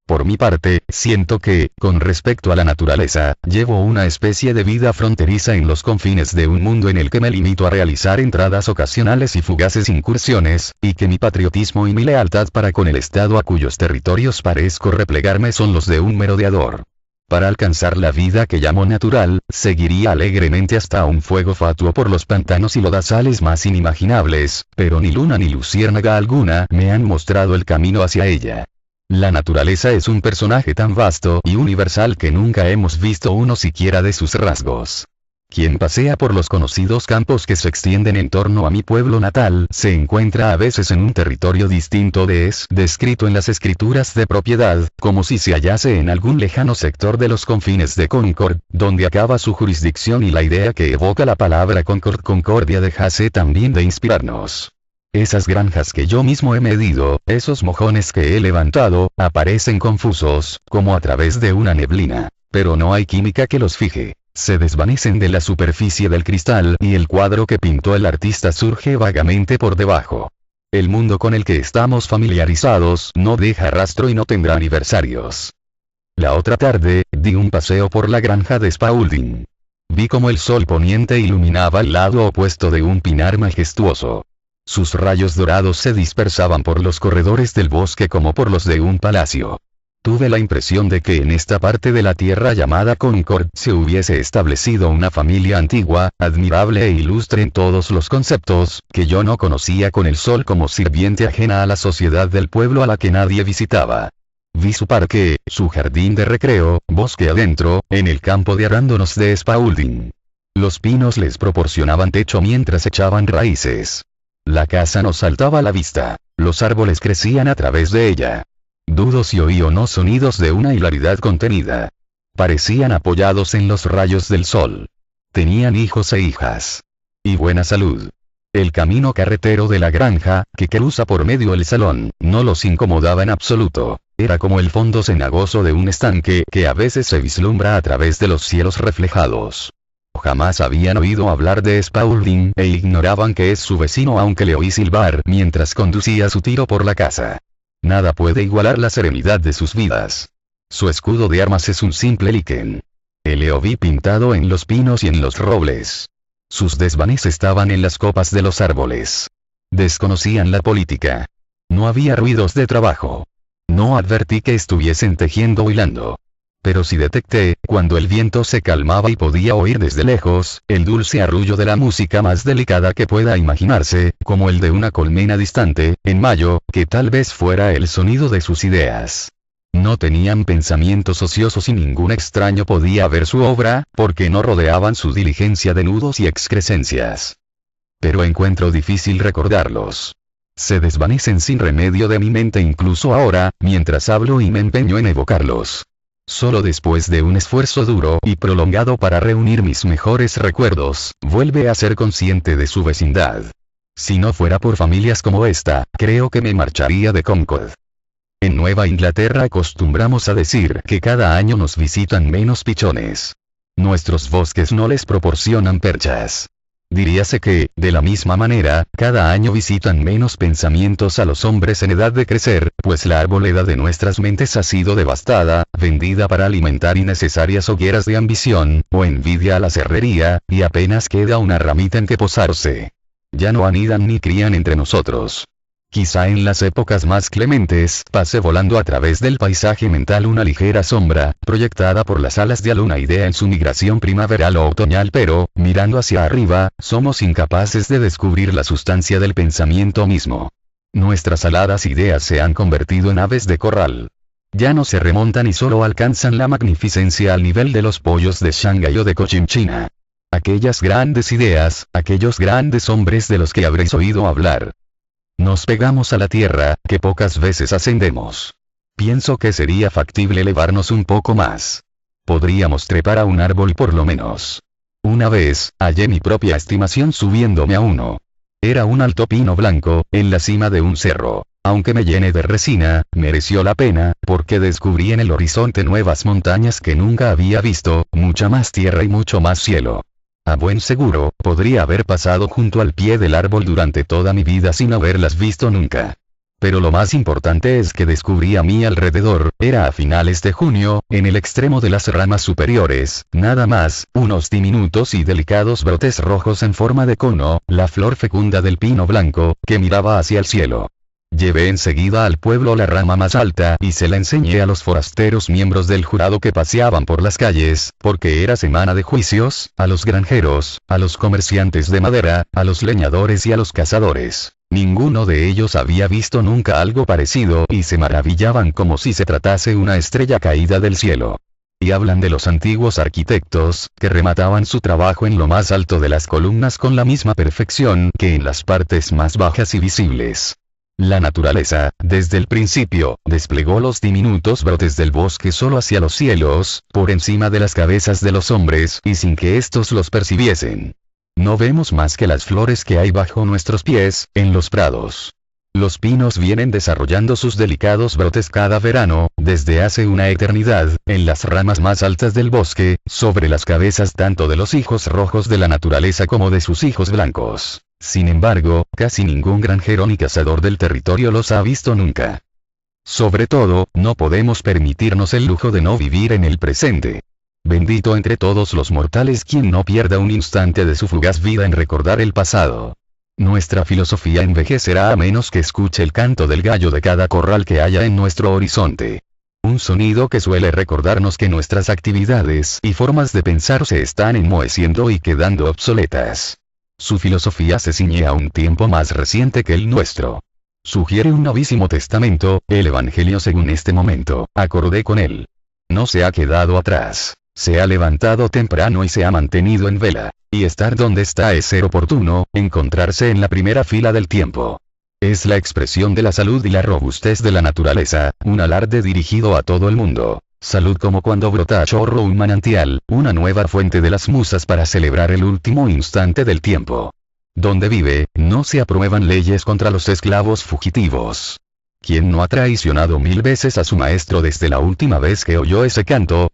Por mi parte, siento que, con respecto a la naturaleza, llevo una especie de vida fronteriza en los confines de un mundo en el que me limito a realizar entradas ocasionales y fugaces incursiones, y que mi patriotismo y mi lealtad para con el Estado a cuyos territorios parezco replegarme son los de un merodeador. Para alcanzar la vida que llamo natural, seguiría alegremente hasta un fuego fatuo por los pantanos y lodazales más inimaginables, pero ni luna ni luciérnaga alguna me han mostrado el camino hacia ella. La naturaleza es un personaje tan vasto y universal que nunca hemos visto uno siquiera de sus rasgos. Quien pasea por los conocidos campos que se extienden en torno a mi pueblo natal, se encuentra a veces en un territorio distinto descrito en las escrituras de propiedad, como si se hallase en algún lejano sector de los confines de Concord, donde acaba su jurisdicción y la idea que evoca la palabra Concordia dejase también de inspirarnos. Esas granjas que yo mismo he medido, esos mojones que he levantado, aparecen confusos, como a través de una neblina, pero no hay química que los fije. Se desvanecen de la superficie del cristal y el cuadro que pintó el artista surge vagamente por debajo. El mundo con el que estamos familiarizados no deja rastro y no tendrá aniversarios. La otra tarde, di un paseo por la granja de Spaulding. Vi como el sol poniente iluminaba el lado opuesto de un pinar majestuoso. Sus rayos dorados se dispersaban por los corredores del bosque como por los de un palacio. Tuve la impresión de que en esta parte de la tierra llamada Concord se hubiese establecido una familia antigua, admirable e ilustre en todos los conceptos, que yo no conocía, con el sol como sirviente ajena a la sociedad del pueblo a la que nadie visitaba. Vi su parque, su jardín de recreo, bosque adentro, en el campo de arándanos de Spaulding. Los pinos les proporcionaban techo mientras echaban raíces. La casa nos saltaba a la vista. Los árboles crecían a través de ella. Dudo si oí o no sonidos de una hilaridad contenida. Parecían apoyados en los rayos del sol. Tenían hijos e hijas. Y buena salud. El camino carretero de la granja, que cruza por medio el salón, no los incomodaba en absoluto. Era como el fondo cenagoso de un estanque que a veces se vislumbra a través de los cielos reflejados. Jamás habían oído hablar de Spaulding e ignoraban que es su vecino, aunque le oí silbar mientras conducía su tiro por la casa. Nada puede igualar la serenidad de sus vidas. Su escudo de armas es un simple liquen. Le vi pintado en los pinos y en los robles. Sus desvanes estaban en las copas de los árboles. Desconocían la política. No había ruidos de trabajo. No advertí que estuviesen tejiendo o hilando. Pero sí detecté, cuando el viento se calmaba y podía oír desde lejos, el dulce arrullo de la música más delicada que pueda imaginarse, como el de una colmena distante, en mayo, que tal vez fuera el sonido de sus ideas. No tenían pensamientos ociosos y ningún extraño podía ver su obra, porque no rodeaban su diligencia de nudos y excrescencias. Pero encuentro difícil recordarlos. Se desvanecen sin remedio de mi mente incluso ahora, mientras hablo y me empeño en evocarlos. Solo después de un esfuerzo duro y prolongado para reunir mis mejores recuerdos, vuelve a ser consciente de su vecindad. Si no fuera por familias como esta, creo que me marcharía de Concord. En Nueva Inglaterra acostumbramos a decir que cada año nos visitan menos pichones. Nuestros bosques no les proporcionan perchas. Diríase que, de la misma manera, cada año visitan menos pensamientos a los hombres en edad de crecer, pues la arboleda de nuestras mentes ha sido devastada, vendida para alimentar innecesarias hogueras de ambición, o envidia a la serrería, y apenas queda una ramita en que posarse. Ya no anidan ni crían entre nosotros. Quizá en las épocas más clementes pase volando a través del paisaje mental una ligera sombra, proyectada por las alas de alguna idea en su migración primaveral o otoñal, pero, mirando hacia arriba, somos incapaces de descubrir la sustancia del pensamiento mismo. Nuestras aladas ideas se han convertido en aves de corral. Ya no se remontan y solo alcanzan la magnificencia al nivel de los pollos de Shanghái o de Cochinchina. Aquellas grandes ideas, aquellos grandes hombres de los que habréis oído hablar. Nos pegamos a la tierra, que pocas veces ascendemos. Pienso que sería factible elevarnos un poco más. Podríamos trepar a un árbol por lo menos. Una vez, hallé mi propia estimación subiéndome a uno. Era un alto pino blanco, en la cima de un cerro. Aunque me llené de resina, mereció la pena, porque descubrí en el horizonte nuevas montañas que nunca había visto, mucha más tierra y mucho más cielo. A buen seguro, podría haber pasado junto al pie del árbol durante toda mi vida sin haberlas visto nunca. Pero lo más importante es que descubrí a mi alrededor, era a finales de junio, en el extremo de las ramas superiores, nada más, unos diminutos y delicados brotes rojos en forma de cono, la flor fecunda del pino blanco, que miraba hacia el cielo. Llevé enseguida al pueblo la rama más alta y se la enseñé a los forasteros miembros del jurado que paseaban por las calles, porque era semana de juicios, a los granjeros, a los comerciantes de madera, a los leñadores y a los cazadores. Ninguno de ellos había visto nunca algo parecido y se maravillaban como si se tratase una estrella caída del cielo. Y hablan de los antiguos arquitectos, que remataban su trabajo en lo más alto de las columnas con la misma perfección que en las partes más bajas y visibles. La naturaleza, desde el principio, desplegó los diminutos brotes del bosque solo hacia los cielos, por encima de las cabezas de los hombres y sin que éstos los percibiesen. No vemos más que las flores que hay bajo nuestros pies, en los prados. Los pinos vienen desarrollando sus delicados brotes cada verano, desde hace una eternidad, en las ramas más altas del bosque, sobre las cabezas tanto de los hijos rojos de la naturaleza como de sus hijos blancos. Sin embargo, casi ningún granjero ni cazador del territorio los ha visto nunca. Sobre todo, no podemos permitirnos el lujo de no vivir en el presente. Bendito entre todos los mortales quien no pierda un instante de su fugaz vida en recordar el pasado. Nuestra filosofía envejecerá a menos que escuche el canto del gallo de cada corral que haya en nuestro horizonte. Un sonido que suele recordarnos que nuestras actividades y formas de pensar se están enmoheciendo y quedando obsoletas. Su filosofía se ciñe a un tiempo más reciente que el nuestro. Sugiere un novísimo testamento, el Evangelio según este momento, acordé con él. No se ha quedado atrás. Se ha levantado temprano y se ha mantenido en vela. Y estar donde está es ser oportuno, encontrarse en la primera fila del tiempo. Es la expresión de la salud y la robustez de la naturaleza, un alarde dirigido a todo el mundo. Salud como cuando brota a chorro un manantial, una nueva fuente de las musas para celebrar el último instante del tiempo. Donde vive, no se aprueban leyes contra los esclavos fugitivos. ¿Quién no ha traicionado 1000 veces a su maestro desde la última vez que oyó ese canto?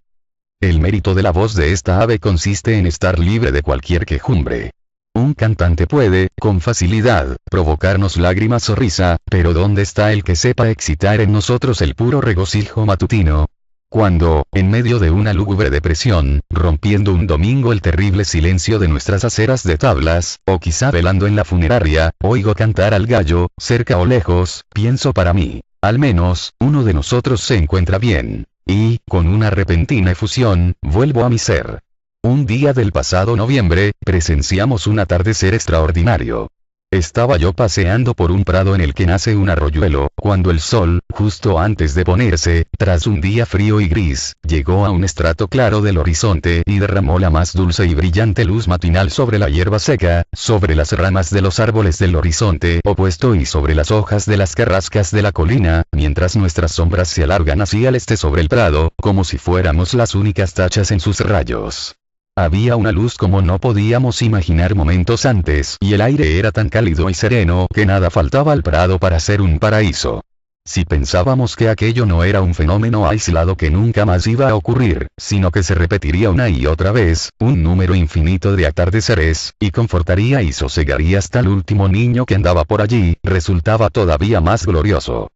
El mérito de la voz de esta ave consiste en estar libre de cualquier quejumbre. Un cantante puede, con facilidad, provocarnos lágrimas o risa, pero ¿dónde está el que sepa excitar en nosotros el puro regocijo matutino? Cuando, en medio de una lúgubre depresión, rompiendo un domingo el terrible silencio de nuestras aceras de tablas, o quizá velando en la funeraria, oigo cantar al gallo, cerca o lejos, pienso para mí, al menos, uno de nosotros se encuentra bien. Y, con una repentina efusión, vuelvo a mi ser. Un día del pasado noviembre, presenciamos un atardecer extraordinario. Estaba yo paseando por un prado en el que nace un arroyuelo, cuando el sol, justo antes de ponerse, tras un día frío y gris, llegó a un estrato claro del horizonte y derramó la más dulce y brillante luz matinal sobre la hierba seca, sobre las ramas de los árboles del horizonte opuesto y sobre las hojas de las carrascas de la colina, mientras nuestras sombras se alargan hacia el este sobre el prado, como si fuéramos las únicas tachas en sus rayos. Había una luz como no podíamos imaginar momentos antes, y el aire era tan cálido y sereno que nada faltaba al prado para ser un paraíso. Si pensábamos que aquello no era un fenómeno aislado que nunca más iba a ocurrir, sino que se repetiría una y otra vez, un número infinito de atardeceres, y confortaría y sosegaría hasta el último niño que andaba por allí, resultaba todavía más glorioso.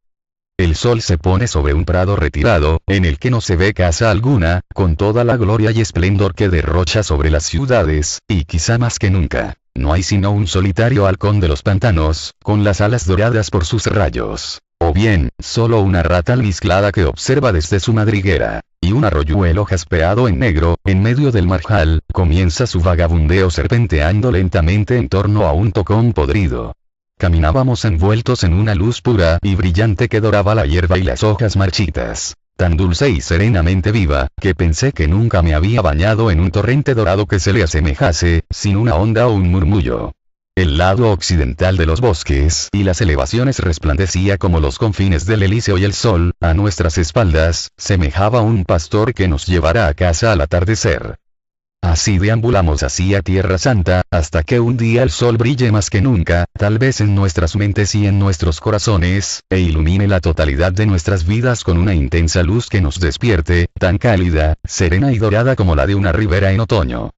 El sol se pone sobre un prado retirado, en el que no se ve casa alguna, con toda la gloria y esplendor que derrocha sobre las ciudades, y quizá más que nunca, no hay sino un solitario halcón de los pantanos, con las alas doradas por sus rayos. O bien, solo una rata almizclada que observa desde su madriguera, y un arroyuelo jaspeado en negro, en medio del marjal, comienza su vagabundeo serpenteando lentamente en torno a un tocón podrido. Caminábamos envueltos en una luz pura y brillante que doraba la hierba y las hojas marchitas, tan dulce y serenamente viva, que pensé que nunca me había bañado en un torrente dorado que se le asemejase, sin una onda o un murmullo. El lado occidental de los bosques y las elevaciones resplandecía como los confines del Elíseo y el sol, a nuestras espaldas, semejaba un pastor que nos llevara a casa al atardecer. Así deambulamos hacia Tierra Santa, hasta que un día el sol brille más que nunca, tal vez en nuestras mentes y en nuestros corazones, e ilumine la totalidad de nuestras vidas con una intensa luz que nos despierte, tan cálida, serena y dorada como la de una ribera en otoño.